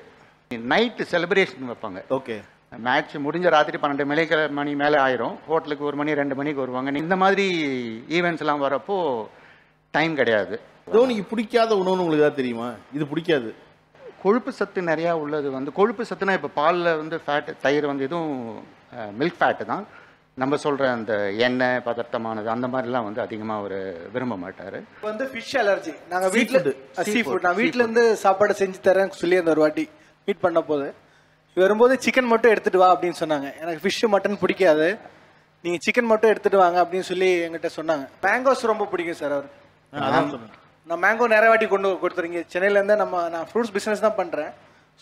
நைட்டு செலிப்ரேஷன் வைப்பாங்க. ஓகே, மேட்ச் முடிஞ்ச ராத்திரி 12 மணி மேலே ஆயிரும், ஹோட்டலுக்கு 1 மணி 2 மணிக்கு வருவாங்க. இந்த மாதிரி ஈவெண்ட்ஸ் எல்லாம் வரப்போ டைம் கிடையாது. தோனிக்கு பிடிக்காத உணவுன்னு உங்களுக்கு ஏதாவது தெரியுமா? இது பிடிக்காது, கொழுப்பு சத்து நிறையா உள்ளது வந்து, கொழுப்பு சத்துனா இப்போ பாலில் வந்து ஃபேட், தயிர் வந்து இதுவும் மில்க் ஃபேட்டு தான். நம்ம சொல்கிற அந்த எண்ணெய் பதார்த்தமானது அந்த மாதிரிலாம் வந்து அதிகமாக ஒரு விரும்ப மாட்டார். வந்து ஃபிஷ் அலர்ஜி, நாங்கள் வீட்டில் சீ ஃபுட், நான் வீட்டிலேருந்து சாப்பாடு செஞ்சு தரேன் சொல்லி அந்த ஒரு வாட்டி மீட் பண்ண போது வரும்போது சிக்கன் மட்டும் எடுத்துகிட்டு வா அப்படின்னு சொன்னாங்க. எனக்கு ஃபிஷ்ஷு மட்டன் பிடிக்காது, நீங்கள் சிக்கன் மட்டும் எடுத்துகிட்டு வாங்க அப்படின்னு சொல்லி எங்கிட்ட சொன்னாங்க. மேங்கோஸ் ரொம்ப பிடிக்கும் சார் அவர். நான் மேங்கோ நிறைய வாட்டி கொடுத்துருங்க சென்னையிலேருந்து. நான் ஃப்ரூட்ஸ் பிஸ்னஸ் தான் பண்ணுறேன்.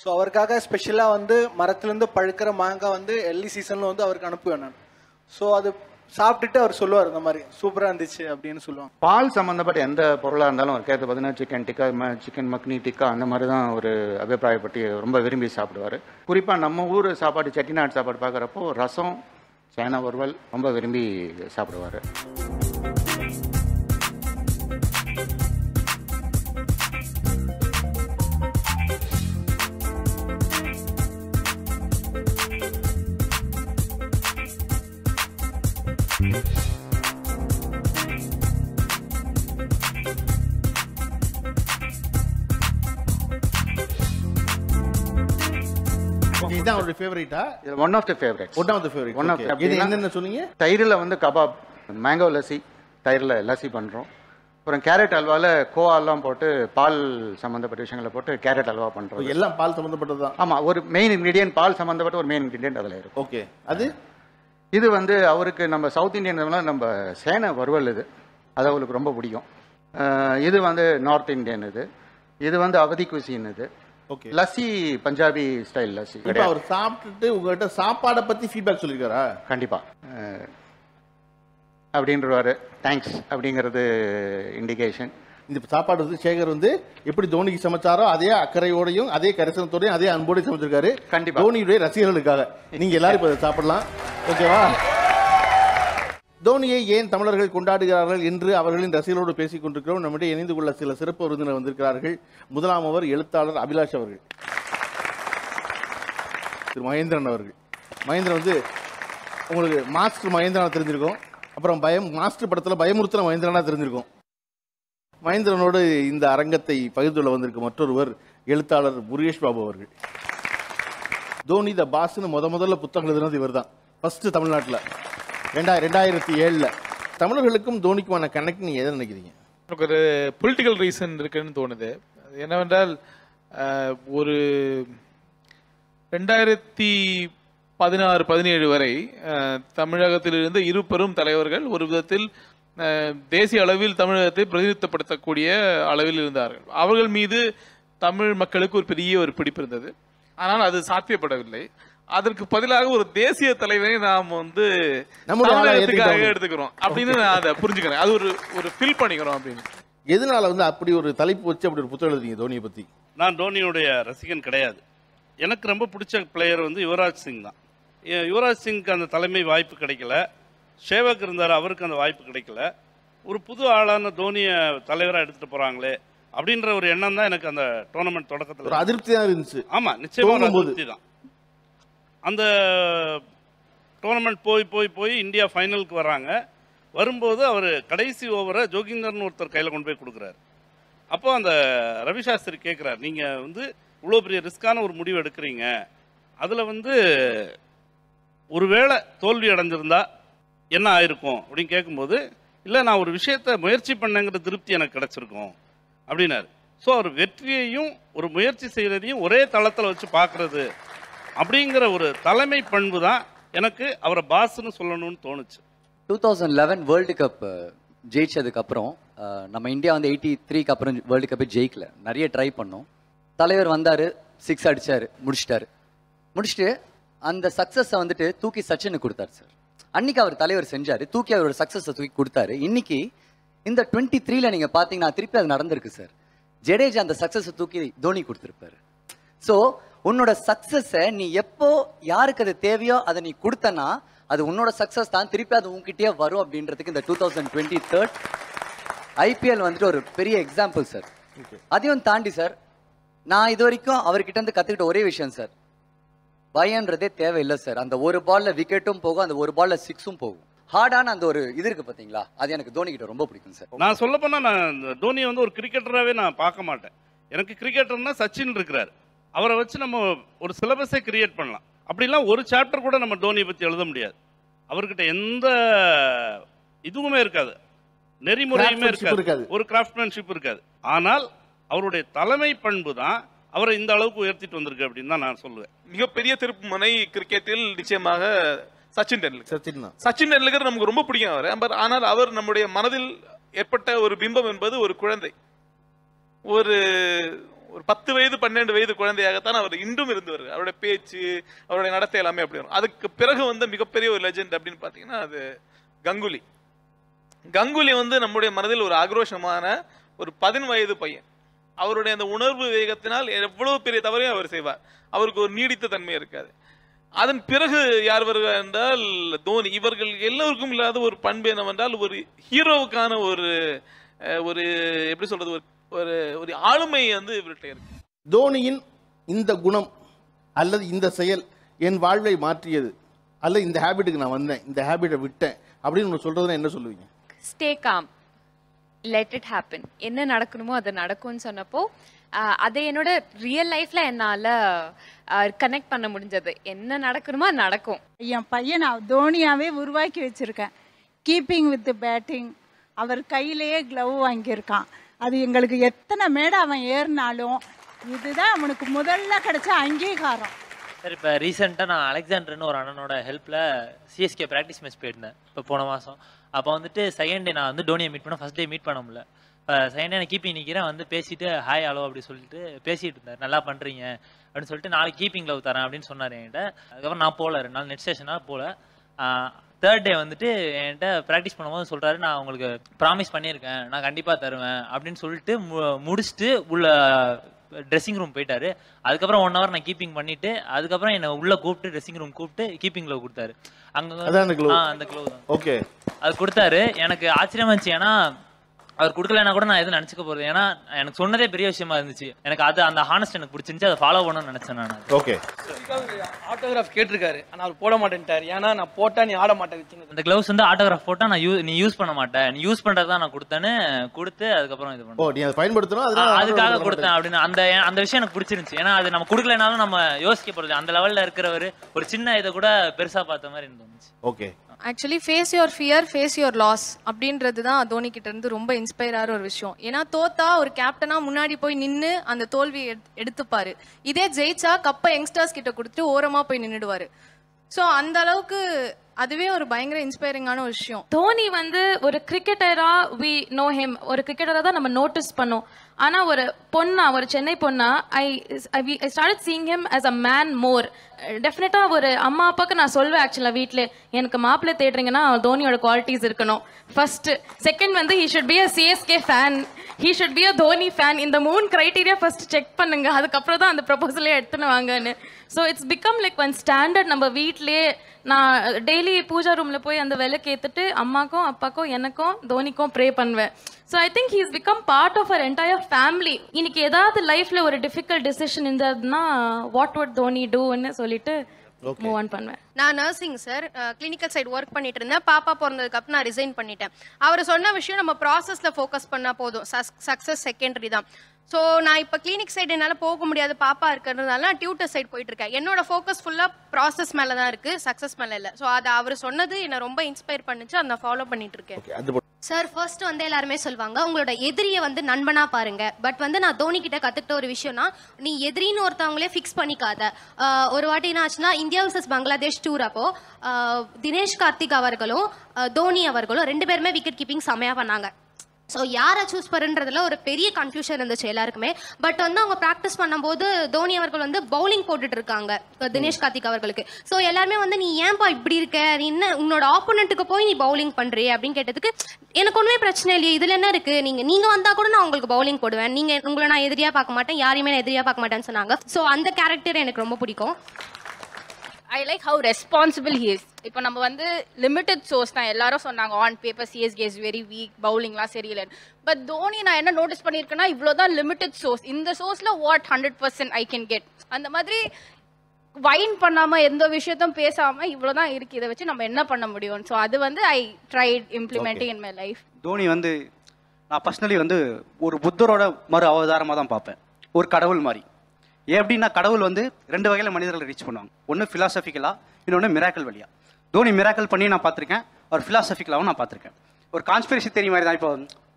ஸோ அவருக்காக ஸ்பெஷலாக வந்து மரத்துலேருந்து பழுக்கிற மாங்காய் வந்து எல்லி சீசனில் வந்து அவருக்கு அனுப்புவேன் நான். ஸோ அது சாப்பிட்டுட்டு அவர் சொல்லுவார், இந்த மாதிரி சூப்பராக இருந்துச்சு அப்படின்னு சொல்லுவாங்க. பால் சம்மந்தப்பட்ட எந்த பொருளாக இருந்தாலும் ஒரு கேட்டு பார்த்தீங்கன்னா சிக்கன் டிக்கா, சிக்கன் மக்னி டிக்கா அந்த மாதிரி தான் ஒரு அபிப்பிராயப்பட்டு ரொம்ப விரும்பி சாப்பிடுவார். குறிப்பாக நம்ம ஊர் சாப்பாடு, செட்டிநாடு சாப்பாடு பார்க்குறப்போ ரசம், சேனா வறுவல் ரொம்ப விரும்பி சாப்பிடுவார். இதுதான் அவருடைய ஃபேவரட்டா? One of the favourite. இது என்னென்ன சொன்னீங்க? தயிரில் வந்து கபாப், மேங்கோ லஸ்ஸி, தயிரில் லஸ்ஸி பண்ணுறோம். அப்புறம் கேரட் அல்வாவில் கோவாலாம் போட்டு பால் சம்மந்தப்பட்ட விஷயங்களை போட்டு கேரட் அல்வா பண்ணுறோம். எல்லாம் பால் சம்மந்தப்பட்டது தான். ஆமாம், ஒரு மெயின் இன்க்ரீடியன்ட் பால் சம்மந்தப்பட்ட ஒரு மெயின் இன்க்ரீடியன்ட் அதில் இருக்கும். ஓகே, அது இது வந்து அவருக்கு நம்ம சவுத் இந்தியன் நம்ம சேனை வறுவல், அது அவருக்கு ரொம்ப பிடிக்கும். இது வந்து நார்த் இந்தியன், இது வந்து அவதி குசின். இது லஸ்ஸி பஞ்சாபி ஸ்டைல் லஸ்ஸி. இப்போ அவர் சாப்பிட்டுட்டு உங்ககிட்ட சாப்பாடை பற்றி ஃபீட்பேக் சொல்லியிருக்காரா? கண்டிப்பாக அப்படின்றவாரு. தேங்க்ஸ் அப்படிங்கிறது இண்டிகேஷன். இந்த சாப்பாடு வந்து சேகர் வந்து எப்படி தோனிக்கு சமைச்சாரோ அதே அக்கறையோடையும் அதே கரிசனத்தோடையும் அதே அன்போடையும் சமைச்சிருக்காரு. கண்டிப்பா தோனியுடைய ரசிகர்களுக்காக. நீங்க எல்லாரும் இப்போ சாப்பிடலாம். ஓகேவா? தோனியை ஏன் தமிழர்கள் கொண்டாடுகிறார்கள் என்று அவர்களின் ரசிகர்களோடு பேசிக் கொண்டிருக்கிறோம். நம்மிடையே இணைந்து கொள்ள சில சிறப்பு விருந்தினர் வந்திருக்கிறார்கள். முதலாம் அவர் எழுத்தாளர் அபிலாஷ் அவர்கள், திரு மகேந்திரன் அவர்கள். மகேந்திரன் வந்து உங்களுக்கு மாஸ்டர் மகேந்திரனா தெரிஞ்சிருக்கும். அப்புறம் மாஸ்டர் படத்தில் பயமுறுத்தின மகேந்திரனா தெரிஞ்சிருக்கும். மகேந்திரனோடு இந்த அரங்கத்தை பகிர்ந்துள்ள வந்திருக்கும் மற்றொருவர் எழுத்தாளர் முருகேஷ் பாபு அவர்கள். தோனி த பாஸ்ன்னு முதல்ல புத்தகம் எழுதுனது இவர் தான் ஃபர்ஸ்ட் தமிழ்நாட்டில் 2007. தமிழர்களுக்கும் தோனிக்குமான கனெக்ட் நீங்க எதை நினைக்கிறீங்க? எனக்கு ஒரு பொலிட்டிக்கல் ரீசன் இருக்குன்னு தோணுது. என்னவென்றால் ஒரு 2016-17 வரை தமிழகத்திலிருந்து இரு பெரும் தலைவர்கள் ஒரு விதத்தில் தேசிய அளவில் தமிழகத்தை பிரதிநிதித்துவப்படுத்தக்கூடிய அளவில் இருந்தார்கள். அவர்கள் மீது தமிழ் மக்களுக்கு ஒரு பெரிய ஒரு பிடிப்பு இருந்தது. ஆனால் அது சாத்தியப்படவில்லை. அதற்கு பதிலாக ஒரு தேசிய தலைவரை நாம் வந்து தமிழகத்துக்காக எடுத்துக்கிறோம் அப்படின்னு நான் அதை புரிஞ்சுக்கிறேன். அது ஒரு ஃபில் பண்ணிக்கிறோம் அப்படின்னு. எதனால வந்து அப்படி ஒரு தலைப்பு வச்சு அப்படி ஒரு புத்தகம் எழுதுறீங்க தோனியை பத்தி? நான் தோனியுடைய ரசிகன் கிடையாது. எனக்கு ரொம்ப பிடிச்ச பிளேயர் வந்து யுவராஜ் சிங் தான். யுவராஜ் சிங்க்கு அந்த தலைமை வாய்ப்பு கிடைக்கல. சேவக் இருந்தார், அவருக்கு அந்த வாய்ப்பு கிடைக்கல. ஒரு புது ஆளான தோனியை தலைவராக எடுத்துகிட்டு போகிறாங்களே அப்படின்ற ஒரு எண்ணம் தான் எனக்கு அந்த டோர்னமெண்ட் தொடக்கத்தில் அதிருப்தி தான் இருந்துச்சு. ஆமாம், நிச்சயமாக அதிருப்தி தான். அந்த டோர்னமெண்ட் போய் இந்தியா ஃபைனலுக்கு வர்றாங்க. வரும்போது அவர் கடைசி ஓவரை ஜோகிந்தர்னு ஒருத்தர் கையில் கொண்டு போய் கொடுக்குறாரு. அப்போ அந்த ரவி சாஸ்திரி கேட்குறாரு, நீங்கள் வந்து இவ்வளோ பெரிய ரிஸ்க்கான ஒரு முடிவு எடுக்கிறீங்க, அதில் வந்து ஒருவேளை தோல்வி அடைஞ்சிருந்தா என்ன ஆயிருக்கும் அப்படின்னு கேட்கும்போது, இல்லை நான் ஒரு விஷயத்தை முயற்சி பண்ணேங்கிற திருப்தி எனக்கு கிடச்சிருக்கும் அப்படின்னாரு. ஸோ அவர் வெற்றியையும் ஒரு முயற்சி செய்கிறதையும் ஒரே தளத்தில் வச்சு பார்க்குறது அப்படிங்கிற ஒரு தலைமை பண்பு தான் எனக்கு அவரை பாஸ்ன்னு சொல்லணும்னு தோணுச்சு. 2011 வேர்ல்டு கப் ஜெயிச்சதுக்கப்புறம் நம்ம இந்தியா வந்து 83க்கு அப்புறம் வேர்ல்டு கப்பை ஜெயிக்கல. நிறைய ட்ரை பண்ணோம். தலைவர் வந்தார், 6 அடித்தார், முடிச்சுட்டு அந்த சக்ஸஸை வந்துட்டு தூக்கி சச்சினுக்கு கொடுத்தாரு சார். அன்னைக்கு அவர் தலைவர் செஞ்சார், தூக்கி அவரோட சக்ஸஸை தூக்கி கொடுத்தாரு. இன்னைக்கு இந்த 23ல நீங்கள் பார்த்தீங்கன்னா திருப்பி அது நடந்திருக்கு சார். ஜடேஜா அந்த சக்ஸஸை தூக்கி தோனி கொடுத்துருப்பாரு. ஸோ உன்னோட சக்ஸஸை நீ எப்போ யாருக்கு அது தேவையோ அதை நீ கொடுத்தனா அது உன்னோட சக்ஸஸ் தான், திருப்பி அது உங்ககிட்டயே வரும் அப்படின்றதுக்கு இந்த 2023 ஐபிஎல் வந்துட்டு ஒரு பெரிய எக்ஸாம்பிள் சார். அதையும் தாண்டி சார், நான் இது வரைக்கும் அவர்கிட்ட இருந்து கற்றுக்கிட்ட ஒரே விஷயம் சார், பயன்றதே தேவையில்லை சார். அந்த ஒரு பால்ல விக்கெட்டும் போகும், அந்த ஒரு பால்ல 6ம் போகும். ஹார்டான அந்த ஒரு இது இருக்கு பார்த்தீங்களா, அது எனக்கு தோனி கிட்ட ரொம்ப பிடிக்கும் சார். நான் சொல்ல போனால் நான் தோனியை வந்து ஒரு கிரிக்கெட்டராகவே நான் பார்க்க மாட்டேன். எனக்கு கிரிக்கெட்டர்னா சச்சின் இருக்கிறார், அவரை வச்சு நம்ம ஒரு சிலபஸே கிரியேட் பண்ணலாம். அப்படிலாம் ஒரு சாப்டர் கூட நம்ம தோனியை பற்றி எழுத முடியாது. அவர்கிட்ட எந்த இதுவுமே இருக்காது, நெறிமுறையுமே இருக்காது, ஒரு கிராஃப்ட்மேன்ஷிப் இருக்காது. ஆனால் அவருடைய தலைமை பண்பு தான் அவரை இந்த அளவுக்கு உயர்த்திட்டு வந்திருக்கு அப்படின்னு தான் நான் சொல்லுவேன். மிகப்பெரிய திருப்பு முனை கிரிக்கெட்டில் நிச்சயமாக சச்சின் டெண்டுல்கர் நமக்கு ரொம்ப பிடிக்கும் அவர். ஆனால் அவர் நம்முடைய மனதில் ஏற்பட்ட ஒரு பிம்பம் என்பது ஒரு குழந்தை, ஒரு 10 வயது 12 வயது குழந்தையாகத்தான் அவர் இன்றும் இருந்து வருகிறார். அவருடைய பேச்சு, அவருடைய நடத்தை எல்லாமே அப்படி வரும். அதுக்கு பிறகு வந்து மிகப்பெரிய ஒரு லெஜெண்ட் அப்படின்னு பார்த்தீங்கன்னா அது கங்குலி வந்து நம்முடைய மனதில் ஒரு ஆக்ரோஷமான ஒரு 10 வயது பையன். அவருடைய அந்த உணர்வு வேகத்தினால் எவ்வளவு பெரிய தவறையும் அவர் செய்வார். அவருக்கு ஒரு நீடித்த தன்மை இருக்காது. அதன் பிறகு யார் வருவார் என்றால் தோனி. இவர்கள் எல்லோருக்கும் இல்லாத ஒரு பண்பு என்னவென்றால் ஒரு ஹீரோவுக்கான ஒரு எப்படி சொல்றது, ஒரு ஆளுமை வந்து இவர்கிட்ட இருக்கு. தோனியின் இந்த குணம் அல்லது இந்த செயல் என் வாழ்வை மாற்றியது, அல்லது இந்த ஹேபிட்டுக்கு நான் வந்தேன், இந்த ஹேபிட்டை விட்டேன் அப்படின்னு சொல்றதுன்னா என்ன சொல்லுவீங்க? Stay com, let it happen. என்ன நடக்கணுமோ அது நடக்கும்னு சொன்னப்போ அதை என்னோட ரியல் லைஃப்ல என்னால் கனெக்ட் பண்ண முடிஞ்சது. என்ன நடக்கணுமோ அது நடக்கும். என் பையன் நான் தோனியாவே உருவாக்கி வச்சிருக்கேன். கீப்பிங் வித் பேட்டிங், அவர் கையிலேயே க்ளவ் வாங்கியிருக்கான். அது எங்களுக்கு எத்தனை மேடை அவன் ஏறினாலும் இதுதான் அவனுக்கு முதல்ல கிடைச்ச அங்கீகாரம். சார், இப்போ ரீசெண்டாக நான் அலெக்சாண்டர்னு ஒரு அண்ணனோட ஹெல்ப்பில் சிஎஸ்கே ப்ராக்டிஸ் மேட்ச் போயிருந்தேன் இப்போ போன மாதம். அப்போ வந்துட்டு செகண்ட் டே நான் வந்து டோனியை மீட் பண்ண, ஃபர்ஸ்ட் டே மீட் பண்ண முடியல. செகண்ட் நான் கீப்பிங் நிற்கிறேன் வந்து பேசிட்டு ஹாய் ஹலோ அப்படி சொல்லிட்டு பேசிட்டு இருந்தார், நல்லா பண்ணுறீங்க அப்படின்னு சொல்லிட்டு நாளைக்கு கீப்பிங் லவ் தரேன் அப்படின்னு சொன்னார் என்கிட்ட. அதுக்கப்புறம் நான் போகல, 2 நாள் நெட் ஸ்டேஷனாக போகல. 3rd டே வந்துட்டு என்கிட்ட ப்ராக்டிஸ் பண்ணும்போது சொல்கிறாரு, நான் உங்களுக்கு ப்ராமிஸ் பண்ணியிருக்கேன், நான் கண்டிப்பாக தருவேன் அப்படின்னு சொல்லிட்டு முடிச்சுட்டு உள்ள ட்ரெஸ்ஸிங் ரூம் போயிட்டாரு. அதுக்கப்புறம் 1 hour நான் கீப்பிங் பண்ணிட்டு அதுக்கப்புறம் என்னை உள்ள கூப்பிட்டு ட்ரெஸ்ஸிங் ரூம் கூப்பிட்டு கீப்பிங் க்ளோவ் கொடுத்தாரு. அங்கே அந்த க்ளோவ் தான் ஓகே அது கொடுத்தாரு. எனக்கு ஆச்சரியமா இருந்துச்சு, ஏன்னா அவர் கொடுக்கலன்னா கூட நான் எதுவும் நினச்சிக்க போகிறது, ஏன்னா எனக்கு சொன்னதே பெரிய விஷயமா இருந்துச்சு. எனக்கு அது அந்த ஹானஸ்ட் எனக்கு பிடிச்சிருந்துச்சு, அதை ஃபாலோ பண்ணணும்னு நினச்சேன் நான். ஓகே ஆட்டோகிராஃப் கேட்டிருக்காரு, ஆனால் அவர் போட மாட்டேன்ட்டார். ஏன்னா நான் போட்டா நீ ஆட மாட்டேன். இந்த க்ளவுஸ் வந்து ஆட்டோகிராஃப் போட்டா நீ யூஸ் பண்ண மாட்டேன், நீ யூஸ் பண்றது தான் நான் கொடுத்தேன்னு கொடுத்து அதுக்கப்புறம் இது பண்ணேன். நீ அதை பயன்படுத்தணும், அதுக்காக கொடுத்தேன் அப்படின்னு அந்த விஷயம் எனக்கு பிடிச்சிருந்துச்சு. ஏன்னா அது நம்ம கொடுக்கலனாலும் நம்ம யோசிக்க போறது, அந்த லெவல்ல இருக்கிறவர் ஒரு சின்ன இதை கூட பெருசா பார்த்த மாதிரி இருந்துச்சு. Okay actually face your fear face your loss அப்படின்றது தான் தோனி கிட்ட இருந்து ரொம்ப இன்ஸ்பயர் ஆகிற ஒரு விஷயம். ஏன்னா தோத்தா ஒரு கேப்டனா முன்னாடி போய் நின்று அந்த தோல்வியை எடுத்துப்பாரு. இதே ஜெயிச்சா கப்பை யங்ஸ்டர்ஸ் கிட்ட கொடுத்துட்டு ஓரமா போய் நின்றுடுவாரு. ஸோ அந்த அளவுக்கு அதுவே ஒரு பயங்கர இன்ஸ்பைரிங்கான ஒரு விஷயம். தோனி வந்து ஒரு கிரிக்கெட்டரா வி நோ ஹிம், ஒரு கிரிக்கெட்டரா தான் நம்ம நோட்டீஸ் பண்ணோம். ஆனால் ஒரு பொண்ணா, ஒரு சென்னை பொண்ணா I start seeing him as a man more. டெஃபினட்டாக ஒரு அம்மா அப்பாவுக்கு நான் சொல்வேன் ஆக்சுவலாக வீட்டில் எனக்கு மாப்பிள்ளை தேடுறீங்கன்னா தோனியோட குவாலிட்டிஸ் இருக்கணும் ஃபர்ஸ்ட். செகண்ட் வந்து he should be a CSK fan, he should be a Dhoni fan. இந்த 3 கிரைட்டீரியா ஃபர்ஸ்ட் செக் பண்ணுங்க, அதுக்கப்புறம் தான் அந்த ப்ரொபோசலே எடுத்துன்னு வாங்கன்னு. So it's become like one standard. நம்ம வீட்லேயே நான் டெய்லி பூஜா ரூமில் போய் அந்த விளக்கு ஏற்றுட்டு அம்மாக்கும் அப்பாக்கும் எனக்கும் தோனிக்கும் ப்ரே பண்ணுவேன். So I think he's become part of our entire family. இன்னைக்கு ஏதாவது லைஃப்பில் ஒரு டிஃபிகல்ட் டிசிஷன் இருந்ததுன்னா வாட் வுட் தோனி டூன்னு சொல்லிட்டு மூவ் ஆன் பண்ணுவேன். நான் nursing sir, clinical side work பண்ணிட்டு இருந்தேன். பாப்பா பிறந்ததுக்கு அப்புறம் நான் ரிசைன் பண்ணிட்டேன். அவர் சொன்ன விஷயம் நம்ம ப்ராசஸில் ஃபோக்கஸ் பண்ணால் போதும், சக்ஸஸ் செகண்டரி தான். ஸோ நான் இப்போ கிளினிக் சைடு என்னால் போக முடியாது, பாப்பா இருக்கிறதுனால நான் டியூட்டர் சைடு போயிட்டு இருக்கேன். என்னோட ஃபோக்கஸ் ஃபுல்லாக ப்ராசஸ் மேலே தான் இருக்குது, சக்ஸஸ் மேலே இல்லை. ஸோ அதை அவர் சொன்னது என்னை ரொம்ப இன்ஸ்பயர் பண்ணிச்சு, அதை நான் ஃபாலோ பண்ணிட்டு இருக்கேன். சார் ஃபர்ஸ்ட் வந்து எல்லாருமே சொல்லுவாங்க உங்களோட எதிரியை வந்து நண்பனா பாருங்க. பட் வந்து நான் தோனி கிட்ட கத்துக்கிட்ட ஒரு விஷயம்னா, நீ எதிரின்னு ஒருத்தவங்களே ஃபிக்ஸ் பண்ணிக்காத. ஒரு வாட்டி என்ன ஆச்சுன்னா, இந்தியா வர்சஸ் பங்களாதேஷ் டூர் அப்போ தினேஷ் கார்த்திக் அவர்களும் தோனி அவர்களும் 2 பேருமே விக்கெட் கீப்பிங் செமையா பண்ணாங்க. ஸோ யாரை சூஸ் பண்ணுறதுல ஒரு பெரிய கன்ஃபியூஷன் இருந்துச்சு எல்லாருக்குமே. பட் வந்து அவங்க ப்ராக்டிஸ் பண்ணும்போது தோனி அவர்கள் வந்து பவுலிங் போட்டுட்டு இருக்காங்க தினேஷ் கார்த்திக் அவர்களுக்கு. ஸோ எல்லாருமே வந்து நீ ஏன்பா இப்படி இருக்க, நீ என்ன உன்னோட ஆப்போனண்ட்டுக்கு போய் நீ பவுலிங் பண்ணுறிய அப்படின்னு கேட்டதுக்கு, எனக்கு ஒன்றுமே பிரச்சனை இல்லையே, இதில் என்ன இருக்குது, நீங்கள் வந்தால் கூட நான் உங்களுக்கு பவுலிங் போடுவேன், நீங்கள் உங்களை நான் எதிரியாக பார்க்க மாட்டேன், யாரையுமே நான் எதிரியாக பார்க்க மாட்டேன்னு சொன்னாங்க. ஸோ அந்த கேரக்டர் எனக்கு ரொம்ப பிடிக்கும். I like how responsible he is. இப்போ நம்ம வந்து லிமிட்டட் சோர்ஸ் தான் எல்லாரும் சொன்னாங்க, on paper CSK is very weak, பவுலிங்லாம் சரியில்லைன்னு. பட் தோனி நான் என்ன நோட்டீஸ் பண்ணியிருக்கேன்னா, இவ்வளோதான் லிமிட்டட் சோர்ஸ், இந்த சோர்ஸில் வாட் 100% ஐ கேன் கெட். அந்த மாதிரி வைன் பண்ணாமல் எந்த விஷயத்தையும் பேசாமல் இவ்வளோதான் இருக்குது, இதை வச்சு நம்ம என்ன பண்ண முடியும். ஸோ அது வந்து I tried implementing in my life. Dhoni வந்து நான் பர்சனலி வந்து ஒரு புத்தரோட மறு அவதாரமாக தான் பார்ப்பேன், ஒரு கடவுள் மாதிரி. எப்படின்னா கடவுள் வந்து 2 வகையில் மனிதர்களை ரீச் பண்ணுவாங்க, ஒன்று ஃபிலாசபிக்கலாக, இன்னொன்று மிராக்கல் வழியாக. தோனி மிராக்கல் பண்ணி நான் பார்த்துருக்கேன், ஒரு ஃபிலாசபிக்கலாகவும் நான் பார்த்துருக்கேன். ஒரு கான்ஸ்பிரசி தெரிய மாதிரி தான். இப்போ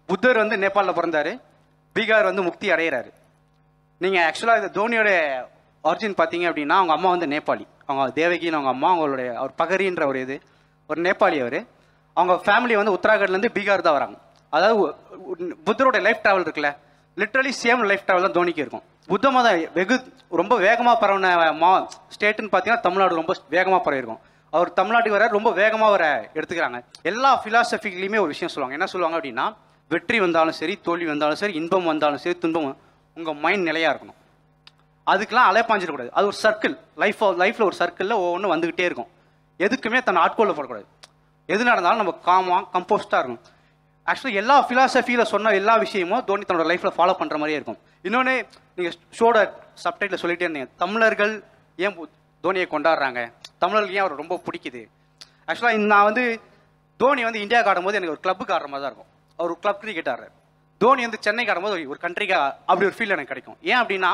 புத்தர் வந்து நேபாளில் பிறந்தாரு, பீகார் வந்து முக்தி அடைகிறாரு. நீங்கள் ஆக்சுவலாக இந்த தோனியோட ஆரிஜின் பார்த்தீங்க அப்படின்னா, அவங்க அம்மா வந்து நேபாளி, அவங்க தேவகின்னு அவங்க அம்மா, அவங்களுடைய அவர் பகரின்ற ஒரு நேபாளி. அவங்க ஃபேமிலி வந்து உத்தராகண்ட்லேருந்து பீகார் தான் வராங்க. அதாவது புத்தரோட லைஃப் ட்ராவல் இருக்குல்ல, லிட்ரலி சேம் லைஃப் ட்ராவல் தான் தோனிக்கு இருக்கும். புத்த மதம் ரொம்ப வேகமாக பரவின ஸ்டேட்டுன்னு பார்த்தீங்கன்னா தமிழ்நாடு ரொம்ப வேகமாக பரவிருக்கும். அவர் தமிழ்நாட்டுக்கு வர ரொம்ப வேகமாக வர எடுத்துக்கிறாங்க. எல்லா ஃபிலாசபிலையுமே ஒரு விஷயம் சொல்லுவாங்க. என்ன சொல்லுவாங்க அப்படின்னா, வெற்றி வந்தாலும் சரி, தோல்வி வந்தாலும் சரி, இன்பம் வந்தாலும் சரி, துன்பம், உங்கள் மைண்ட் நிலையாக இருக்கணும். அதுக்கெல்லாம் அலைப்பாஞ்சிடக்கூடாது. அது ஒரு சர்க்கிள், லைஃப்பில் ஒரு சர்க்கிளில் ஒவ்வொன்றும் வந்துக்கிட்டே இருக்கும். எதுக்குமே தன்னை ஆட்கொள்ள போடக்கூடாது. எது நடந்தாலும் நம்ம காமாக கம்போஸ்டாக இருக்கும். ஆக்சுவலி எல்லா ஃபிலாசபியில் சொன்ன எல்லா விஷயமும் தோனி தன்னோட லைஃப்பில் ஃபாலோ பண்ணுற மாதிரியே இருக்கும். இன்னொன்று, நீங்கள் ஷோட சப்டைட்டில் சொல்லிட்டே இருந்தீங்க, தமிழர்கள் ஏன் தோனியை கொண்டாடுறாங்க, தமிழர்களுக்கு ஏன் அவர் ரொம்ப பிடிக்குது. ஆக்சுவலாக நான் வந்து தோனி வந்து இந்தியாவுக்கு ஆடும்போது எனக்கு ஒரு கிளப்புக்கு ஆடுற மாதிரி தான் இருக்கும். அவர் ஒரு கிளப் கிரிக்கெட் ஆடுறாரு. தோனி வந்து சென்னைக்கு ஆடும்போது ஒரு கண்ட்ரிக்கு அப்படி ஒரு ஃபீல் எனக்கு கிடைக்கும். ஏன் அப்படின்னா,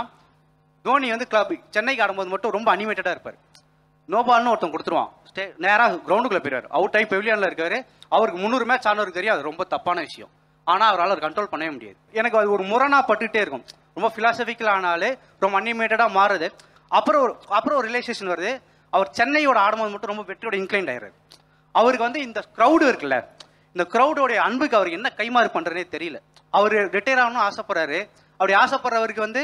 தோனி வந்து சென்னைக்கு ஆடும்போது மட்டும் ரொம்ப அனிமேட்டடாக இருப்பார். நோபால்னு ஒருத்தன் கொடுத்துருவான், நேராக கிரவுண்டுக்குள்ளே போயிடுவார். அவுட் ஆகி பெவிலியனில் இருக்காரு. அவருக்கு 300 மேட்ச் ஆனவருக்கு தெரியும், அது ரொம்ப தப்பான விஷயம். ஆனால் அவரால் கண்ட்ரோல் பண்ணவே முடியாது. எனக்கு அது ஒரு முரணாக பட்டுகிட்டே இருக்கும். ரொம்ப ஃபிலாசபிக்கல் ஆனாலே ரொம்ப அனிமேட்டடாக மாறுது. அப்புறம் ஒரு ரிலேஷன் வருது. அவர் சென்னையோட ஆடும்போது மட்டும் ரொம்ப வெற்றியோட இன்க்ளைண்ட் ஆயிடுறாரு. அவருக்கு வந்து இந்த க்ரௌடு இருக்குல்ல, இந்த க்ரௌடோடைய அன்புக்கு அவர் என்ன கைமாறு பண்ணுறனே தெரியல. அவர் ரிட்டையர் ஆகணும்னு ஆசைப்படுறாரு. அப்படி ஆசைப்படுறவருக்கு வந்து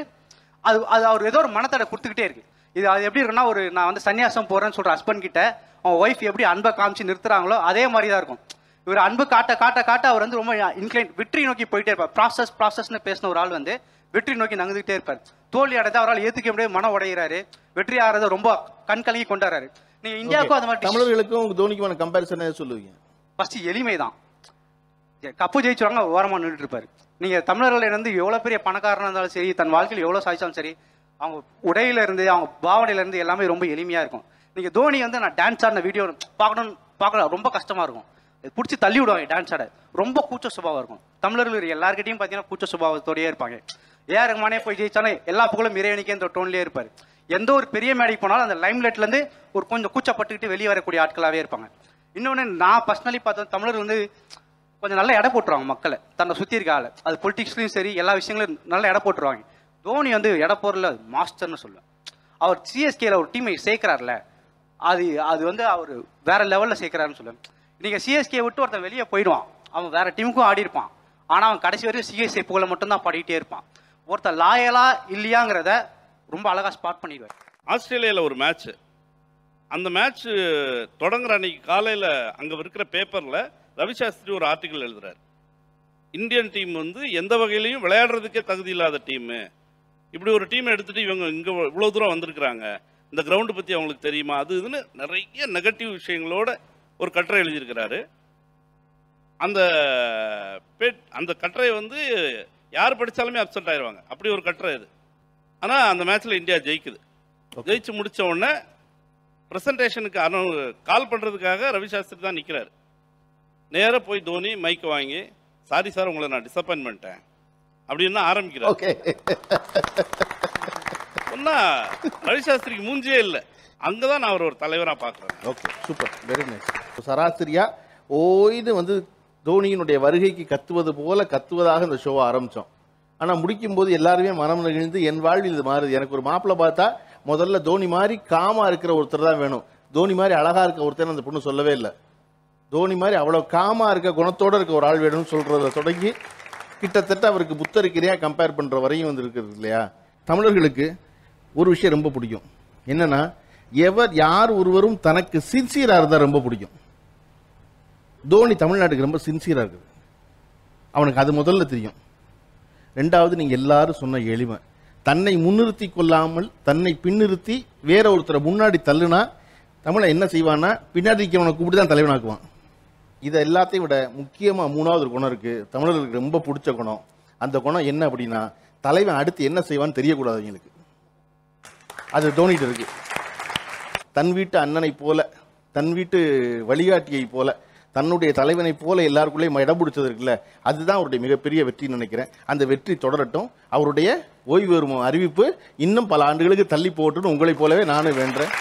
அது அது அவர் ஏதோ ஒரு மனத்தடை கொடுத்துக்கிட்டே இருக்கு. இது அது எப்படி இருக்குன்னா, ஒரு நான் வந்து சன்னியாசம் போகிறேன்னு சொல்கிற ஹஸ்பண்ட் கிட்ட அவன் ஒய்ஃப் எப்படி அன்பை காமிச்சு நிறுத்துறாங்களோ அதே மாதிரி தான் இருக்கும். இவர் அன்பு காட்ட காட்ட காட்ட அவர் வந்து ரொம்ப இன்க்ளைன் வெற்றி நோக்கி போயிட்டே இருப்பார். ப்ராசஸ்னு பேசின ஒரு ஆள் வந்து வெற்றி நோக்கி நகர்ந்துகிட்டே இருப்பார். தோல்வி அடைந்து அவரால் ஏற்றுக்க முடியாது, மனம் உடைகிறாரு. வெற்றி ஆகிறத ரொம்ப கண் கலங்கி கொண்டாடுறாரு. நீங்கள் இந்தியாவுக்கும் அது மாதிரி தமிழர்களுக்கும் தோனிக்குமான கம்பேரிசன் சொல்லுவீங்க? ஃபர்ஸ்ட் எளிமை தான். கப்பு ஜெயிச்சுவாங்க, ஓரமாக நின்றுட்டு இருப்பாரு. நீங்கள் தமிழர்கள் வந்து எவ்வளோ பெரிய பணக்காரனாக இருந்தாலும் சரி, தன் வாழ்க்கையில் எவ்வளோ சாதிச்சாலும் சரி, அவங்க உடையிலேருந்து அவங்க பாவனையிலேருந்து எல்லாமே ரொம்ப எளிமையாக இருக்கும். நீங்கள் தோனி வந்து நான் டான்ஸ் ஆடின வீடியோ பார்க்க ரொம்ப கஷ்டமாக இருக்கும். பிடிச்சி தள்ளி விடுவாங்க டான்ஸ் ஆட. ரொம்ப கூச்ச சுபாவம் இருக்கும். தமிழர்கள் எல்லாருக்கிட்டையும் பார்த்தீங்கன்னா கூச்ச சுபாவத்தோடயே இருப்பாங்க. ஏஆர் ரஹ்மானே போய் ஜெயிச்சாலும் எல்லா புகழும் இறைவனுக்கேன்ற டோன்லேயே இருப்பார். எந்த ஒரு பெரிய மேடைக்கு போனாலும் அந்த லைம்லைட்லேருந்து ஒரு கொஞ்சம் கூச்சப்பட்டுக்கிட்டு வெளியே வரக்கூடிய ஆட்களாகவே இருப்பாங்க. இன்னொன்று நான் பர்சனலி பார்த்தோம், தமிழர் வந்து கொஞ்சம் நல்லா எடை போட்டுருவாங்க மக்களை, தன்னை சுற்றி இருக்க ஆள். அது பொலிட்டிக்ஸ்லையும் சரி எல்லா விஷயங்களும் நல்லா எடை போட்டுருவாங்க. தோனி வந்து எடை போடல மாஸ்டர்னு சொல்லுவேன். அவர் சிஎஸ்கேல ஒரு டீமை சேர்க்கிறார்ல, அது வந்து அவர் வேற லெவலில் சேர்க்கிறாருன்னு சொல்லுவேன். நீங்கள் சிஎஸ்கே விட்டு ஒருத்தன் வெளியே போயிடுவான், அவன் வேற டீமுக்கும் ஆடி இருப்பான். ஆனால் அவன் கடைசி வரைக்கும் சிஎஸ்கே புகழை மட்டும்தான் பாடிக்கிட்டே இருப்பான். ஒருத்தன் லாயலா இல்லையாங்கிறத ரொம்ப அழகாக ஸ்பாட் பண்ணிடுவார். ஆஸ்திரேலியாவில் ஒரு மேட்ச்சு, அந்த மேட்ச்சு தொடங்குற அன்னைக்கு காலையில் அங்கே இருக்கிற பேப்பரில் ரவிசாஸ்திரி ஒரு ஆர்டிக்கல் எழுதுறாரு. இந்தியன் டீம் வந்து எந்த வகையிலையும் விளையாடுறதுக்கே தகுதி இல்லாத டீமு, இப்படி ஒரு டீமை எடுத்துகிட்டு இவங்க இங்கே இவ்வளோ தூரம் வந்திருக்கிறாங்க, இந்த கிரவுண்டு பற்றி அவங்களுக்கு தெரியுமா, அது இதுன்னு நிறைய நெகட்டிவ் விஷயங்களோட ஒரு கட்டுரை எழுதியிருக்கிறாரு. அந்த கட்டுரை வந்து யார் படித்தாலுமே அப்செட் ஆயிடுவாங்க, அப்படி ஒரு கட்டுரை இது. ஆனால் அந்த மேட்ச்சில் இந்தியா ஜெயிக்குது. ஜெயிச்சு முடித்த உடனே ப்ரெசன்டேஷனுக்கு கால் பண்ணுறதுக்காக ரவிசாஸ்திரி தான் நிற்கிறார். நேராக போய் தோனி மைக்கை வாங்கி, சாரி சார் உங்களை நான் டிசப்பாயின்ட் பண்ணிட்டேன் அப்படின்னு ஆரம்பிக்கிறார். ஒன்னா ரவிசாஸ்திரிக்கு மூஞ்சியே இல்லை. அங்கே தான் நான் அவர் ஒரு தலைவராக பார்க்குறேன். Okay, super, very nice. சராசரியா ஓய்ந்து வந்து தோனியினுடைய வருகைக்கு கத்துவது போல கத்துவதாக இந்த ஷோவை ஆரம்பித்தோம். ஆனால் முடிக்கும் போது எல்லாருமே மனம் நெகிழ்ந்து என் வாழ்வில் இது மாறுது. எனக்கு ஒரு மாப்பிள்ளை பார்த்தா முதல்ல தோனி மாதிரி காமா இருக்கிற ஒருத்தர் தான் வேணும், தோனி மாதிரி அழகா இருக்க ஒருத்தர் அந்த பொண்ணு சொல்லவே இல்லை. தோனி மாதிரி அவ்வளோ காமா இருக்க குணத்தோடு இருக்க ஒரு ஆள் வேணும்னு சொல்கிறத தொடங்கி கிட்டத்தட்ட அவருக்கு புத்தருக்கு இணையாக கம்பேர் பண்ணுற வரையும் வந்து இருக்குது இல்லையா. தமிழர்களுக்கு ஒரு விஷயம் ரொம்ப பிடிக்கும், என்னன்னா யார் ஒருவரும் தனக்கு சின்சியராக இருந்தால் ரொம்ப பிடிக்கும். தோனி தமிழ்நாட்டுக்கு ரொம்ப சின்சியராக இருக்குது, அவனுக்கு அது முதல்ல தெரியும். ரெண்டாவது, நீங்கள் எல்லாரும் சொன்ன எளிமை, தன்னை முன்னிறுத்தி கொள்ளாமல் தன்னை பின்னிறுத்தி வேற ஒருத்தரை முன்னாடி தள்ளுனா தமிழை என்ன செய்வான்னா பின்னாடி இருக்கிறவனை கூப்பிட்டு தான் தலைவனாக்குவான். இதை எல்லாத்தையும் விட முக்கியமாக மூணாவது ஒரு குணம் இருக்குது, தமிழர்களுக்கு ரொம்ப பிடிச்ச குணம். அந்த குணம் என்ன அப்படின்னா, தலைவன் அடுத்து என்ன செய்வான்னு தெரியக்கூடாது அவங்களுக்கு. அது தோனிட்டு இருக்கு. தன் வீட்டு அண்ணனை போல, தன் வீட்டு வழிகாட்டியை போல, தன்னுடைய தலைவனை போல எல்லாருக்குள்ளேயும் இடம் பிடிச்சது இருக்குல்ல, அதுதான் அவருடைய மிகப்பெரிய வெற்றின்னு நினைக்கிறேன். அந்த வெற்றி தொடரட்டும். அவருடைய ஓய்வு பெறும் அறிவிப்பு இன்னும் பல ஆண்டுகளுக்கு தள்ளி போட்டுன்னு உங்களைப் போலவே நானும் வேண்டேன்.